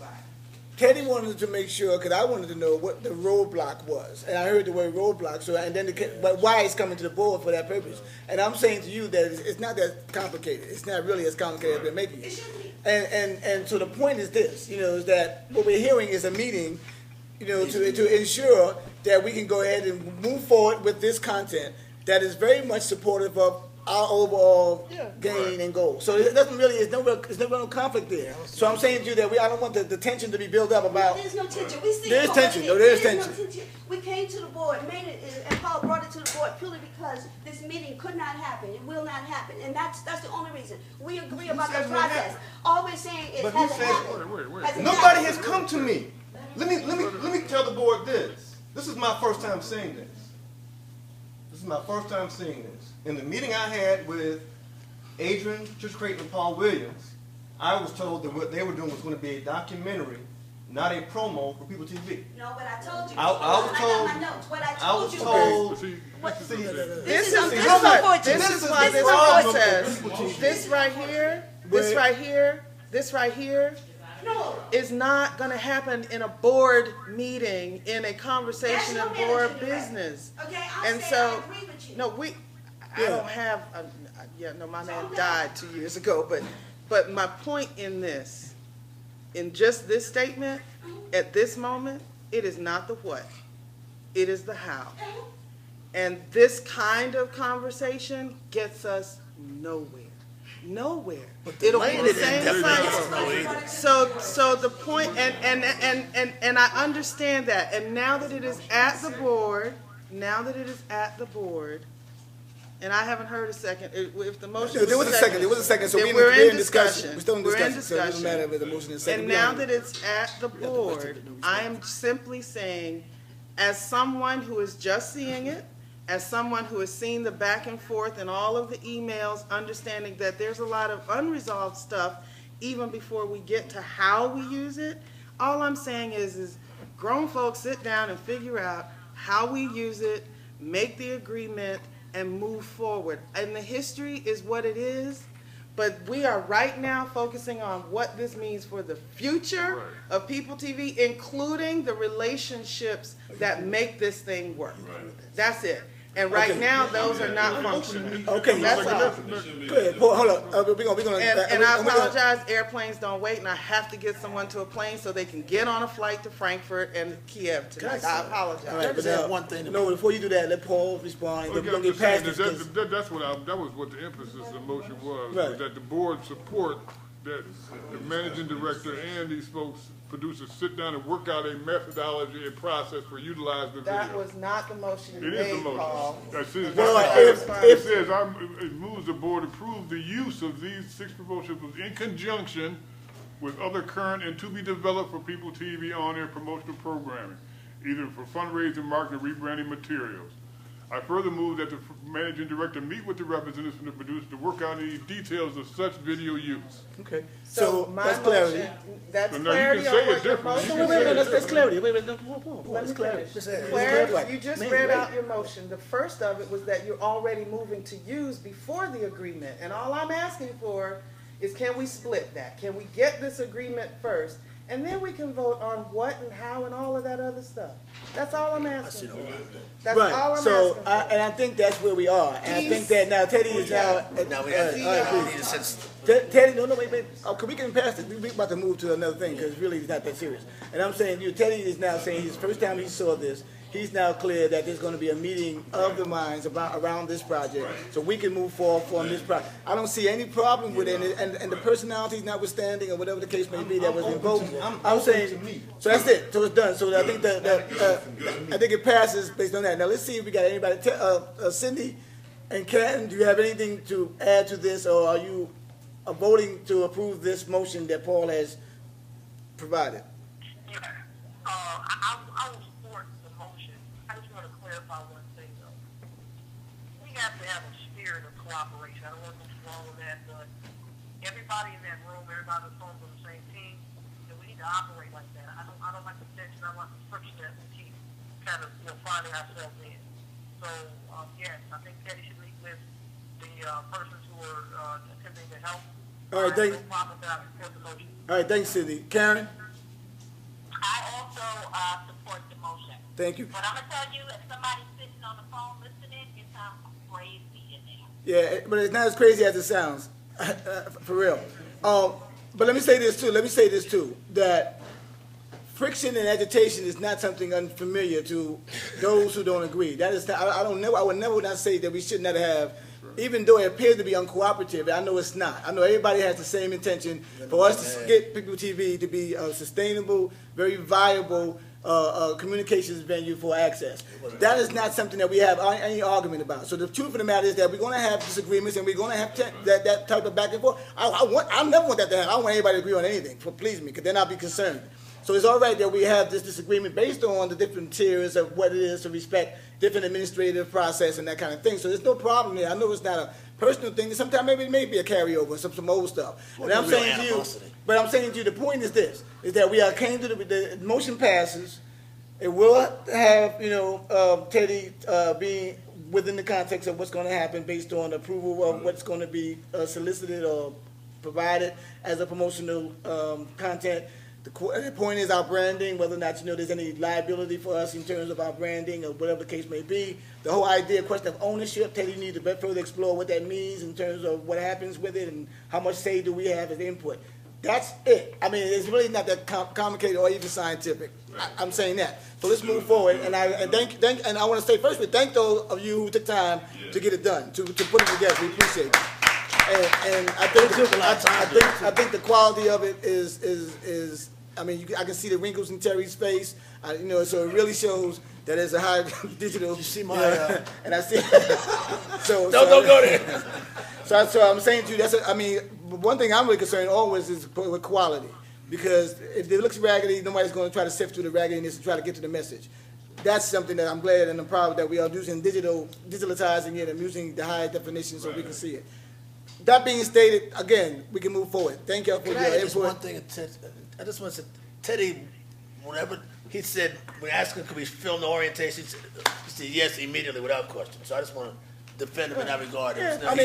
Teddy wanted to make sure, because I wanted to know what the roadblock was, and I heard the word roadblock. So, and then, but why it's coming to the board for that purpose? And I'm saying to you that it's not that complicated. It's not really as complicated as they're making it. And so the point is this, is that what we're hearing is a meeting, to ensure that we can go ahead and move forward with this content that is very much supportive of our overall gain and goal. So it doesn't really, there's no real conflict there. So I'm saying to you that I don't want the tension to be built up about. There's no tension. We see there's tension. No, there's tension. We came to the board, made it, and Paul brought it to the board purely because this meeting could not happen. It will not happen, and that's the only reason. We agree about the process. All we're saying is hasn't happened. Nobody has come to me. Let me tell the board this. This is my first time seeing this. This is my first time seeing this. In the meeting I had with Adrian Creighton and Paul Williams, I was told that what they were doing was going to be a documentary, not a promo for People TV. No, what I told you. I was told. This is why this process. This right here. No. Is not going to happen in a board meeting, in a conversation of board business. Okay, I agree with you. I don't have, my man died 2 years ago, but my point in this, in just this statement, at this moment, it is not the what, it is the how. And this kind of conversation gets us nowhere. It'll be the same cycle. So the point, and I understand that. And now that it is at the board, and I haven't heard a second. If the motion there was a second. So we're in discussion. We're still in discussion. So it doesn't matter if the motion is second. And now that it's at the board, I am simply saying, as someone who is just seeing it, as someone who has seen the back and forth and all of the emails, understanding that there's a lot of unresolved stuff even before we get to how we use it, all I'm saying is grown folks sit down and figure out how we use it, make the agreement, and move forward. And the history is what it is, but we are right now focusing on what this means for the future of People TV, including the relationships that make this thing work. That's it. And right now, those are not functioning. Okay, that's all. Go ahead. Hold up. And I apologize. Airplanes don't wait, and I have to get someone to a plane so they can get on a flight to Frankfurt and Kiev tonight. I apologize. All right, but one thing. No, before you do that, let Paul respond. That was what the emphasis of the motion was. That the board support that the managing director and these folks, producers, sit down and work out a methodology and process for utilizing the video. That was not the motion you made, It is the motion. Paul. It says, it moves the board to approve the use of these 6 promotions in conjunction with other current and to be developed for People TV on-air promotional programming, either for fundraising, marketing, rebranding materials. I further move that the managing director meet with the representatives from the producer to work out any details of such video use. Okay. So that's clarity. That's So now clarity you can say on it what your differently. motion Wait, is. that's clarity. Wait, no, Let me clarity. finish. Clarity. Claire, you just read out your motion. The first of it was that you're already moving to use before the agreement. And all I'm asking for is, can we split that? Can we get this agreement first? And then we can vote on what and how and all of that other stuff. That's all I'm asking for. That's Right. all I'm So, asking for. and I think that's where we are. And I think that now Teddy is now. Now we have Teddy, no, wait. Oh, we can pass this. We're about to move to another thing because really it's not that serious. And I'm saying, Teddy is now saying his first time he saw this, he's now clear that there's going to be a meeting of the minds around this project, so we can move forward from this project. I don't see any problem with it, and the personalities notwithstanding, or whatever the case may be, that was invoked. I'm saying, so that's it. So it's done. So I think I think it passes based on that. Now let's see if we got anybody. Cindy and Ken, do you have anything to add to this, or are you voting to approve this motion that Paul has provided? I will support the motion. I just want to clarify one thing, though. We have to have a spirit of cooperation. I don't want to wrong with that, but everybody in that room, everybody that's on the same team, and we need to operate like that. I don't like the tension. I want the friction that we keep kind of finding ourselves in. So, yes, I think Teddy should meet with the persons who are attempting to help. All right, thanks. All right, thanks, Cindy. Karen? I also support the motion. Thank you. But I'm going to tell you, if somebody's sitting on the phone listening, it sounds crazy in there. Yeah, but it's not as crazy as it sounds, for real. But let me say this too, that friction and agitation is not something unfamiliar to those who don't agree. That is, I would never not say that we should not have, even though it appears to be uncooperative. I know it's not. I know everybody has the same intention for us to get People TV to be a sustainable, very viable communications venue for access. That is not something that we have any argument about. So the truth of the matter is that we're going to have disagreements, and we're going to have that type of back and forth. I never want that to happen. I don't want anybody to agree on anything, for please me, because then I'll be concerned. So it's all right that we have this disagreement based on the different tiers of what it is to respect different administrative process and that kind of thing. So there's no problem there. I know it's not a personal thing. Sometimes maybe it may be a carryover, some old stuff. But I'm saying to you, the point is this, is that we came to the motion passes. It will have, Teddy being within the context of what's going to happen based on approval of what's going to be solicited or provided as a promotional content. The point is our branding, whether or not there's any liability for us in terms of our branding or whatever the case may be. The whole idea, question of ownership, Teddy needs to further explore what that means in terms of what happens with it and how much say do we have as input. That's it. I mean, it's really not that complicated or even scientific. I'm saying that. So let's move forward. And I want to say first, we thank those of you who took time to get it done, to put it together. We appreciate it. And I think the quality of it is I mean, I can see the wrinkles in Terry's face, so it really shows that there's a high digital. You see my, and I see. Don't go there. So I'm saying to you, one thing I'm really concerned always is with quality, because if it looks raggedy, nobody's going to try to sift through the raggediness and try to get to the message. That's something that I'm glad and I'm proud that we are using digitalizing it and using the high definition so we can see it. That being stated, again, we can move forward. Thank you for your input. Just one thing. I just want to say, Teddy, whenever he said, when asked him could we film the orientation, he said yes immediately without question. So I just want to defend him in that regard. Yeah, I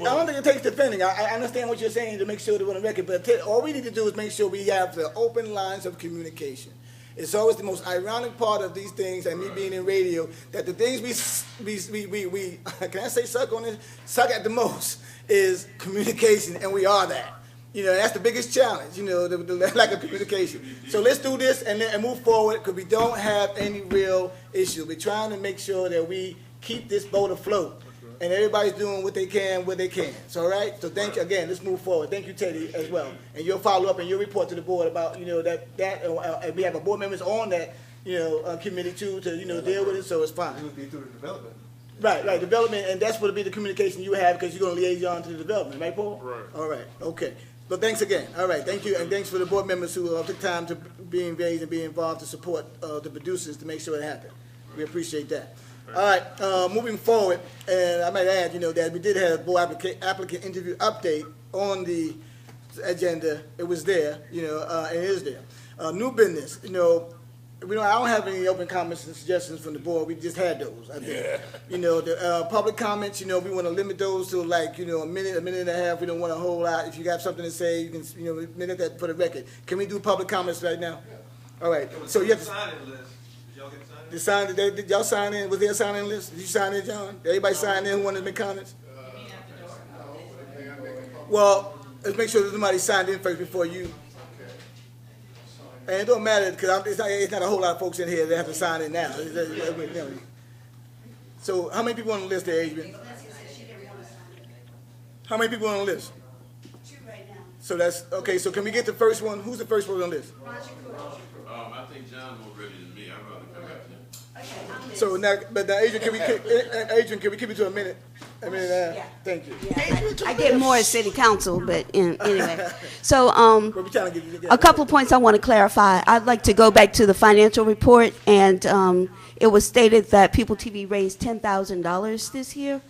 don't think it takes defending. I understand what you're saying to make sure that we're on the record, but all we need to do is make sure we have the open lines of communication. It's always the most ironic part of these things, and me being in radio, that the things we can I say suck at the most is communication, and we are that. That's the biggest challenge, the lack of communication. So let's do this and move forward, because we don't have any real issue. We're trying to make sure that we keep this boat afloat, and everybody's doing what they can where they can. So, all right? So thank you again. Let's move forward. Thank you, Teddy, as well. And you'll follow up and you'll report to the board about, and we have board members on that, committee too, to, deal with it, so it's fine. It would be through the development. Right, development, and that's what will be the communication you have, because you're going to liaison to the development, right, Paul? Right. All right, okay. But thanks again. All right, thank you, and thanks for the board members who took time to be engaged and be involved to support the producers to make sure it happened. We appreciate that. All right, moving forward, and I might add, that we did have a board applicant interview update on the agenda. It was there, and it is there. New business, I don't have any open comments and suggestions from the board. We just had those, I think. Yeah. The public comments, we want to limit those to like, a minute and a half. We don't want a whole lot. If you got something to say, you can, minute that for the record. Can we do public comments right now? Yeah. All right. So you have to sign in list. Did y'all get signed in? Did y'all sign in? Was there a sign-in list? Did you sign in, John? Did everybody sign in who wanted to make comments? Well, let's make sure that somebody signed in first before you. And it don't matter because it's not a whole lot of folks in here that have to sign in now. So how many people on the list there, Adrian? How many people on the list? 2 right now. So that's, okay, so can we get the first one? Who's the first one on the list? I think John's more ready than me. I'd rather come after him. So now, but now, Adrian, can we keep it to a minute? Yeah. Thank you. Yeah, I get more at city council, but anyway. So a couple of points I want to clarify. I'd like to go back to the financial report, and it was stated that People TV raised $10,000 this year.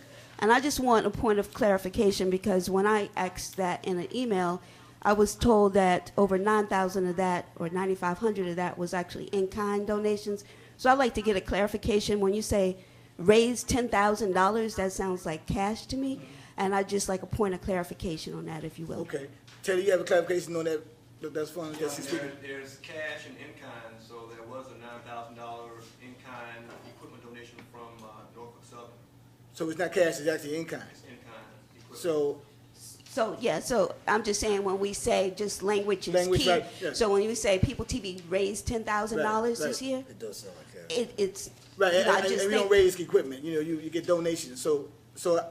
And I just want a point of clarification because when I asked that in an email, I was told that over 9,000 of that, or 9,500 of that, was actually in-kind donations. So I'd like to get a clarification. When you say raise $10,000, that sounds like cash to me, and I'd just like a point of clarification on that, if you will. Okay. Teddy, you have a clarification on that? That's fine. Yeah, there's cash and in-kind, so there was a $9,000 in-kind equipment donation from Norfolk Southern. So it's not cash, it's actually in-kind? It's in-kind equipment. So I'm just saying when we say just language is key. Right, yeah. So when you say People TV raised $10,000 this year, it does sound like cash. It's right. And we don't raise equipment. You get donations. So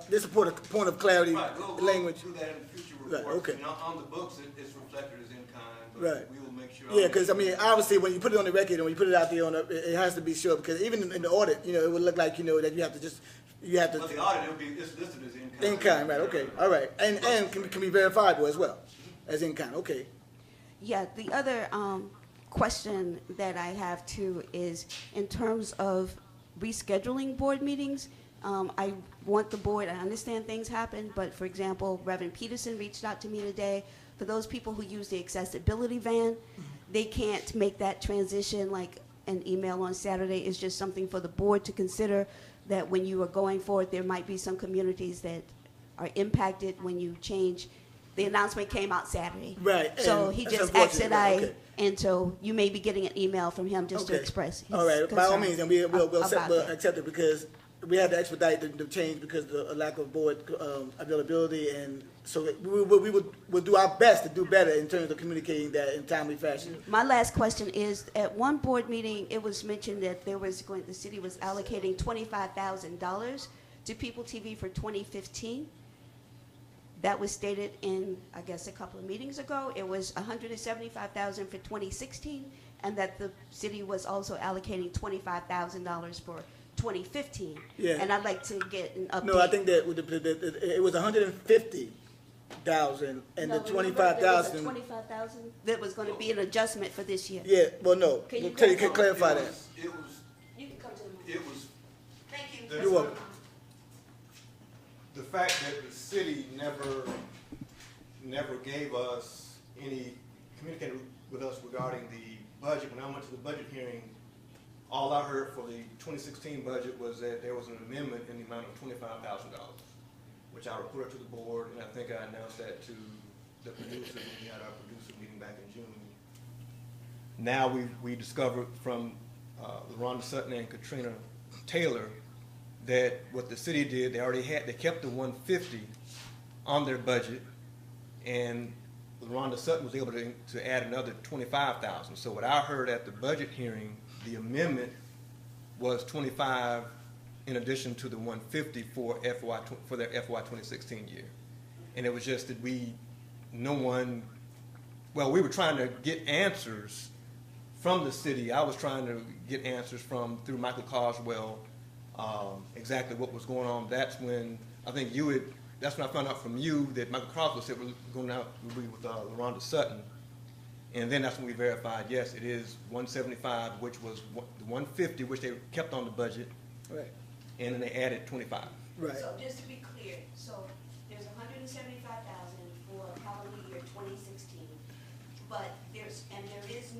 this is a point of clarity. Right. We'll language. do that in the future report. Right. Okay. And on the books, it's reflected as in-kind. But right. We will make sure. Yeah, because obviously, when you put it on the record and when you put it out there it has to be sure because even in the audit, it would look like that you have to just. But the audit, it's listed as in-kind. In-kind, right, okay, all right. And can be verifiable as well, as in-kind, okay. Yeah, the other question that I have too is in terms of rescheduling board meetings, I want the board, I understand things happen, but for example, Reverend Peterson reached out to me today. For those people who use the accessibility van, they can't make that transition like an email on Saturday. It's just something for the board to consider that when you are going forward, there might be some communities that are impacted when you change. The announcement came out Saturday. Right. So he just asked that and so you may be getting an email from him just to express his all right, by all means, and we'll accept it because we had to expedite the change because of the lack of board availability, and so we'll do our best to do better in terms of communicating that in timely fashion. My last question is: at one board meeting, it was mentioned that the city was allocating $25,000 to People TV for 2015. That was stated in, I guess, a couple of meetings ago. It was $175,000 for 2016, and that the city was also allocating $25,000 for 2015. Yeah. And I'd like to get an update. No, I think that it was $150,000 and the $25,000. $25,000 that was going to be an adjustment for this year. Yeah. Well, no. Can you clarify that? You can come to the It was. Thank you. You're welcome. The fact that the city never gave us communicated with us regarding the budget. When I went to the budget hearing, all I heard for the 2016 budget was that there was an amendment in the amount of $25,000, which I reported to the board, and I think I announced that to the producer when we had our producer meeting back in June. Now we discovered from LaRonda Sutton and Katrina Taylor that what the city did, they kept the $150 on their budget, and LaRonda Sutton was able to add another $25,000. So what I heard at the budget hearing, the amendment was $25 in addition to the $150 for their FY 2016 year, and it was just that we were trying to get answers from the city. I was trying to get answers through Michael Carswell. Exactly what was going on. That's when I found out from you that Michael Carswell said we're going out with LaRonda Sutton, and then that's when we verified it is $175, which was the $150 which they kept on the budget, right, and then they added 25. Right. So just to be clear, so there's 175,000 for calendar year 2016, but there is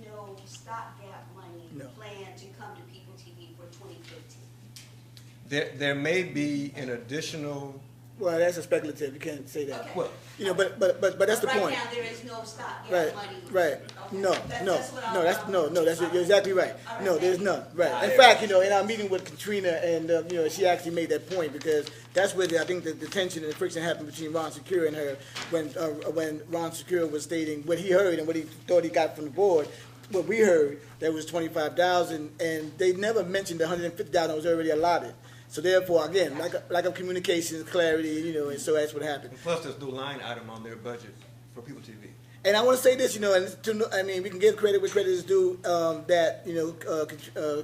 no stopgap money planned to come to People TV for 2015. There may be an additional. Well, that's a speculative. You can't say that. Okay. Well, you know, but that's the right point. Right now, there is no stopgap money. Right. Okay. You're exactly right. Right. No, there's none. Right. In fact, in our meeting with Katrina, and she actually made that point because that's where I think the tension and the friction happened between Ron Secure and her when Ron Secure was stating what he heard and what he thought he got from the board. What we heard, there was 25,000, and they never mentioned the 150,000 was already allotted. So therefore, again, lack of communication, clarity, and so that's what happened. And plus, there's no line item on their budget for People TV. And I want to say this, we can give credit where credit is due. That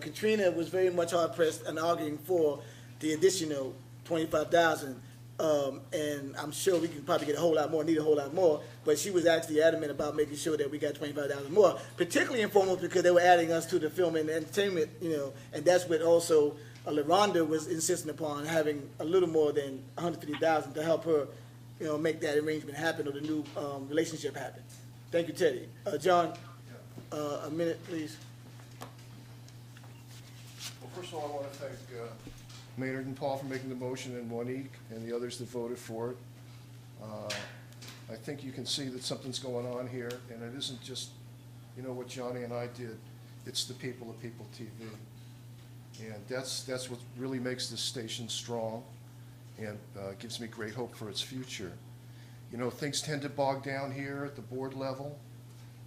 Katrina was very much hard pressed and arguing for the additional 25,000. And I'm sure we can probably get need a whole lot more. But she was actually adamant about making sure that we got 25,000 more, particularly in foremost because they were adding us to the film and entertainment, and that's what also. LaRonda was insisting upon having a little more than 150,000 to help her, make that arrangement happen or the new relationship happen. Thank you, Teddy. John, a minute, please. Well, first of all, I want to thank Maynard and Paul for making the motion and Monique and the others that voted for it. I think you can see that something's going on here, and it isn't just, what Johnny and I did. It's the people of People TV. And that's what really makes this station strong and gives me great hope for its future. Things tend to bog down here at the board level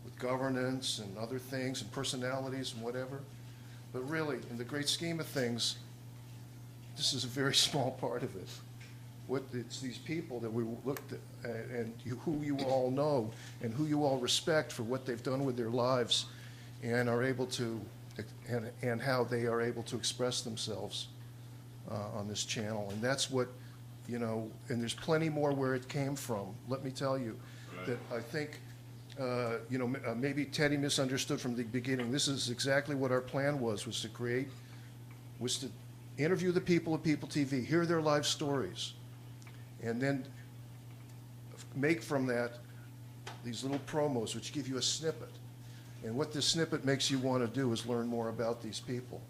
with governance and other things and personalities and whatever. But really, in the great scheme of things, this is a very small part of it. It's these people that we looked at and who you all know and who you all respect for what they've done with their lives and are able to and how they are able to express themselves on this channel. And that's what, and there's plenty more where it came from. Let me tell you that I think, maybe Teddy misunderstood from the beginning. This is exactly what our plan was to interview the people of People TV, hear their life stories, and then make from that these little promos which give you a snippet. And what this snippet makes you want to do is learn more about these people,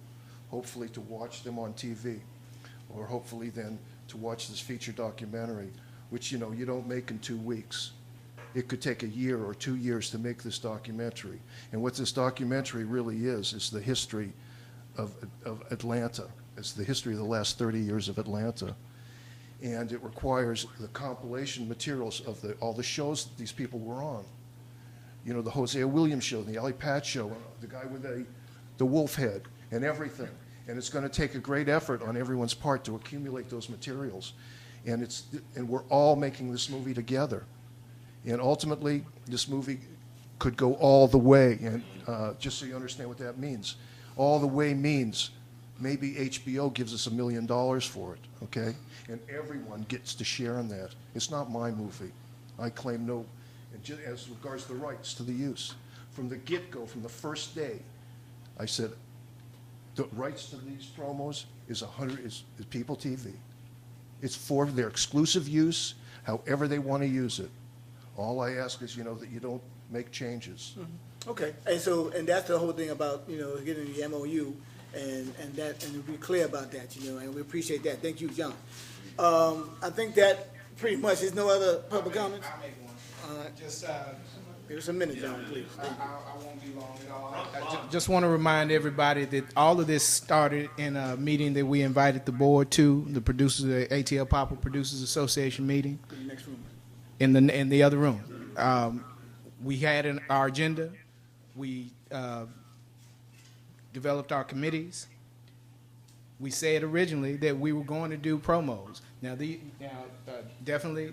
hopefully to watch them on TV, or hopefully then to watch this feature documentary, which, you don't make in 2 weeks. It could take a year or 2 years to make this documentary. And what this documentary really is the history of Atlanta. It's the history of the last 30 years of Atlanta. And it requires the compilation materials of all the shows that these people were on. The Hosea Williams show, the Ally Pat show, the guy with the wolf head, and everything. And it's going to take a great effort on everyone's part to accumulate those materials. And we're all making this movie together. And ultimately, this movie could go all the way. And just so you understand what that means, all the way means maybe HBO gives us $1 million for it, okay? And everyone gets to share in that. It's not my movie. I claim no. And just as regards the rights to the use, from the get-go, from the first day, I said the rights to these promos is People TV. It's for their exclusive use, however they want to use it. All I ask is, that you don't make changes. Mm-hmm. Okay, and that's the whole thing about getting the MOU, and be clear about that, and we appreciate that. Thank you, John. I think that pretty much. There's no other public comments. I'll make one. Just give us a minute, John, please. I won't be long at all. I just want to remind everybody that all of this started in a meeting that we invited the board to, the ATL Papa Producers Association meeting. In the next room. In the other room. We had our agenda. We developed our committees. We said originally that we were going to do promos. Now, definitely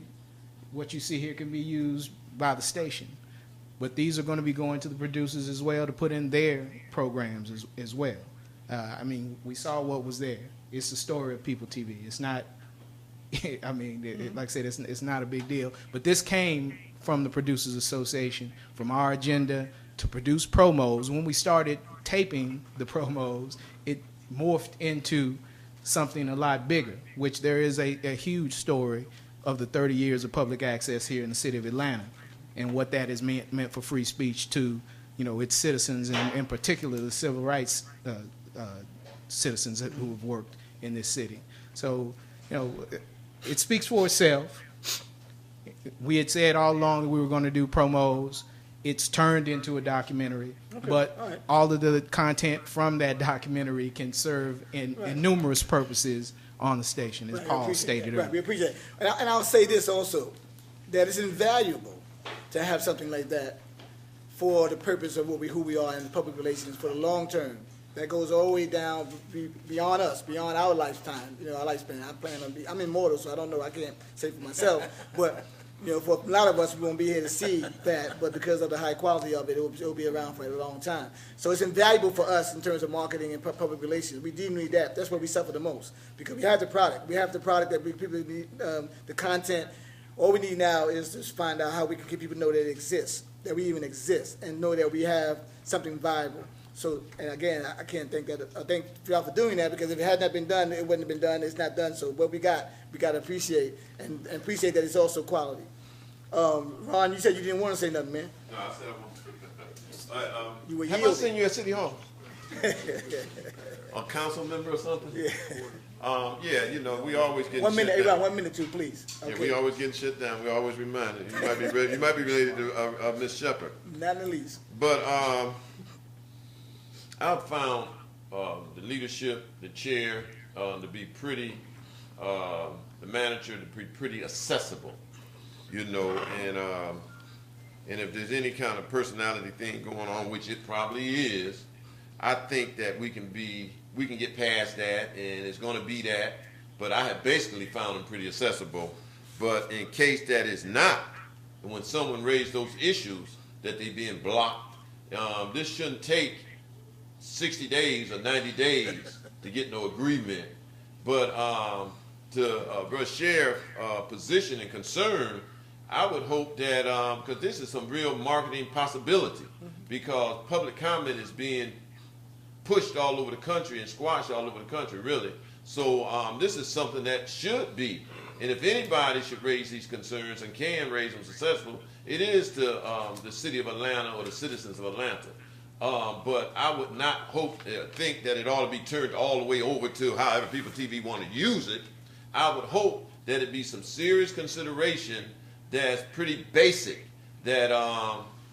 what you see here can be used by the station, but these are going to be going to the producers as well to put in their programs as well. We saw what was there. It's the story of People TV. It's not, like I said, it's not a big deal, but this came from the Producers Association, from our agenda to produce promos. When we started taping the promos, it morphed into something a lot bigger, which there is a huge story of the 30 years of public access here in the city of Atlanta and what that has meant for free speech to, its citizens, and in particular the civil rights citizens who have worked in this city. So, it speaks for itself. We had said all along that we were going to do promos. It's turned into a documentary, but all of the content from that documentary can serve in numerous purposes on the station, as Paul stated earlier. Right, we appreciate it. And I'll say this also, that it's invaluable to have something like that for the purpose of who we are in public relations for the long term. That goes all the way down beyond us, beyond our lifetime, our lifespan. I'm immortal, so I don't know, I can't say for myself, but for a lot of us, we won't be here to see that, but because of the high quality of it, it'll be around for a long time. So it's invaluable for us in terms of marketing and public relations. We do need that. That's where we suffer the most, because we have the product. We have the product that people need, the content. All we need now is to find out how we can get people to know that it exists, that we even exist, and know that we have something viable. So, and again, I can't thank y'all for doing that, because if it had not been done, it wouldn't have been done. It's not done. So what we got to appreciate, and appreciate that it's also quality. Ron, you said you didn't want to say nothing, man. No, I said I want to. You were have yielding. I seen you at City Hall? A council member or something? Yeah. Yeah, we always get 1 minute, shut down. 1 minute, too, please. Okay. Yeah, we always get shut down. We always reminded. You might be related to Miss Shepherd. Not in the least. But I've found the leadership, the chair, to be pretty, the manager to be pretty accessible, and if there's any kind of personality thing going on, which it probably is, I think that we can get past that, and it's going to be that. But I have basically found them pretty accessible. But in case that is not, and when someone raised those issues that they're being blocked, this shouldn't take 60 days or 90 days to get no agreement. But to share position and concern, I would hope that, because this is some real marketing possibility, because public comment is being pushed all over the country and squashed all over the country, really. So this is something that should be, and if anybody should raise these concerns and can raise them successful, it is the city of Atlanta or the citizens of Atlanta. But I would not think that it ought to be turned all the way over to however People TV want to use it. I would hope that it be some serious consideration that's pretty basic, that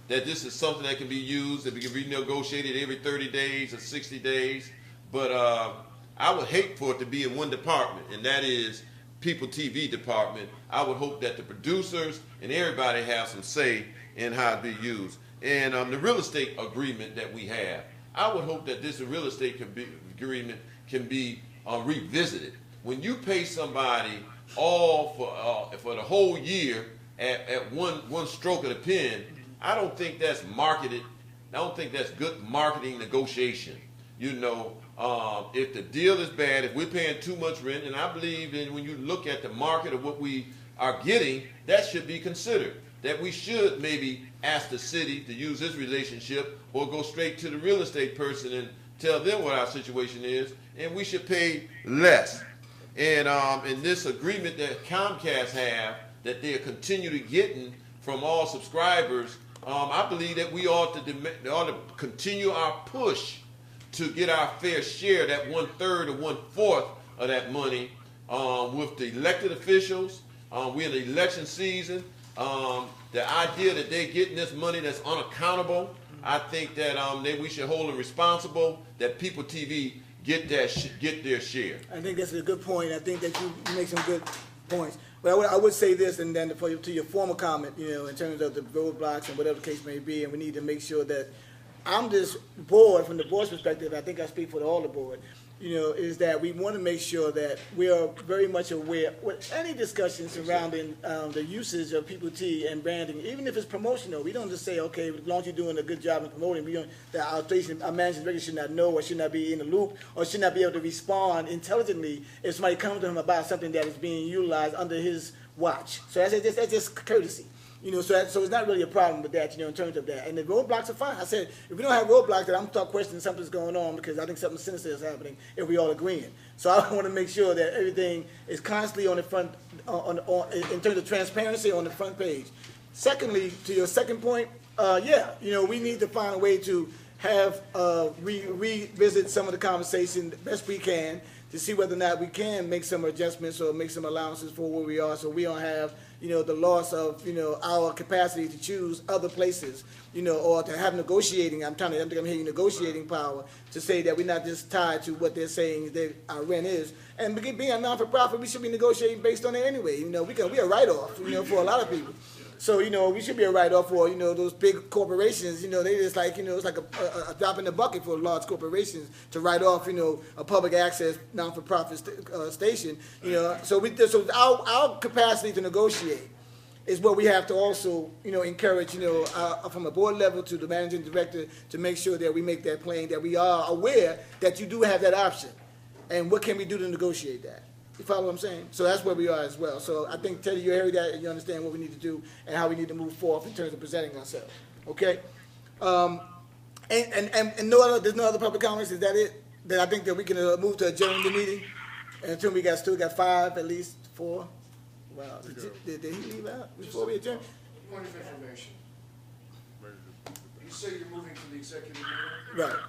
that this is something that can be used, that we can renegotiate it every 30 days or 60 days. But I would hate for it to be in one department, and that is People TV department. I would hope that the producers and everybody have some say in how it be used. And the real estate agreement that we have, I would hope that this real estate agreement can be revisited. When you pay somebody all for the whole year at one stroke of the pen, I don't think that's marketed. I don't think that's good marketing negotiation. If the deal is bad, if we're paying too much rent, and I believe that when you look at the market of what we are getting, that should be considered. That we should maybe ask the city to use this relationship, or go straight to the real estate person and tell them what our situation is, and we should pay less. And in this agreement that Comcast have, that they're continually getting from all subscribers, I believe that we ought to continue our push to get our fair share, that 1/3 or 1/4 of that money, with the elected officials. We're in the election season. The idea that they're getting this money that's unaccountable, I think that we should hold them responsible, that People TV get their share. I think that's a good point. I think that you make some good points. But I would say this, and then to your former comment, in terms of the roadblocks and whatever the case may be, and we need to make sure that I'm just board, from the board's perspective, I think I speak for all the board, is that we want to make sure that we are very much aware with any discussion surrounding the usage of People TV and branding, even if it's promotional. We don't just say, okay, as long as you're doing a good job in promoting, that our station, our management director should not know, or should not be in the loop, or should not be able to respond intelligently if somebody comes to him about something that is being utilized under his watch. So that's just courtesy. So it's not really a problem with that, in terms of that. And the roadblocks are fine. I said, if we don't have roadblocks, then I'm start questioning something's going on because I think something sinister is happening if we all agreeing. So I want to make sure that everything is constantly on the front, in terms of transparency on the front page. Secondly, to your second point, we need to find a way to have revisit some of the conversation the best we can to see whether or not we can make some adjustments or make some allowances for where we are, so we don't have the loss of our capacity to choose other places, or to have negotiating. I'm hearing negotiating power to say that we're not just tied to what they're saying that our rent is. And being a non-for-profit, we should be negotiating based on it anyway. We a write-off, for a lot of people. So, we should be a write-off for, those big corporations, they just like, it's like a drop in the bucket for large corporations to write off, a public access non-for-profit station, So our capacity to negotiate is what we have to also, encourage, from a board level to the managing director to make sure that we make that plain, that we are aware that you do have that option. And what can we do to negotiate that? You follow what I'm saying? So that's where we are as well. So I think, Teddy, you heard that and you understand what we need to do and how we need to move forward in terms of presenting ourselves. Okay? And there's no other public comments? Is that it? Then I think that we can move to adjourn the meeting. And until we still got 5, at least 4. Wow. Did he leave out before we adjourn? Point of information. You say you're moving to the executive meeting? Right.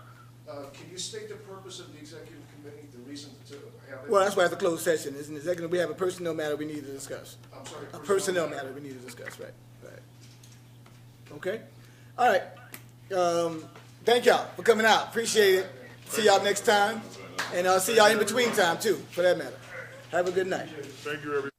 Can you state the purpose of the executive committee, the reason to have it? Well, that's why it's a closed session. It's an executive. We have a personnel matter we need to discuss. I'm sorry. A personnel matter we need to discuss, right. Okay? All right. Thank y'all for coming out. Appreciate it. See y'all next time. And I'll see y'all in between time, too, for that matter. Have a good night. Thank you, everybody.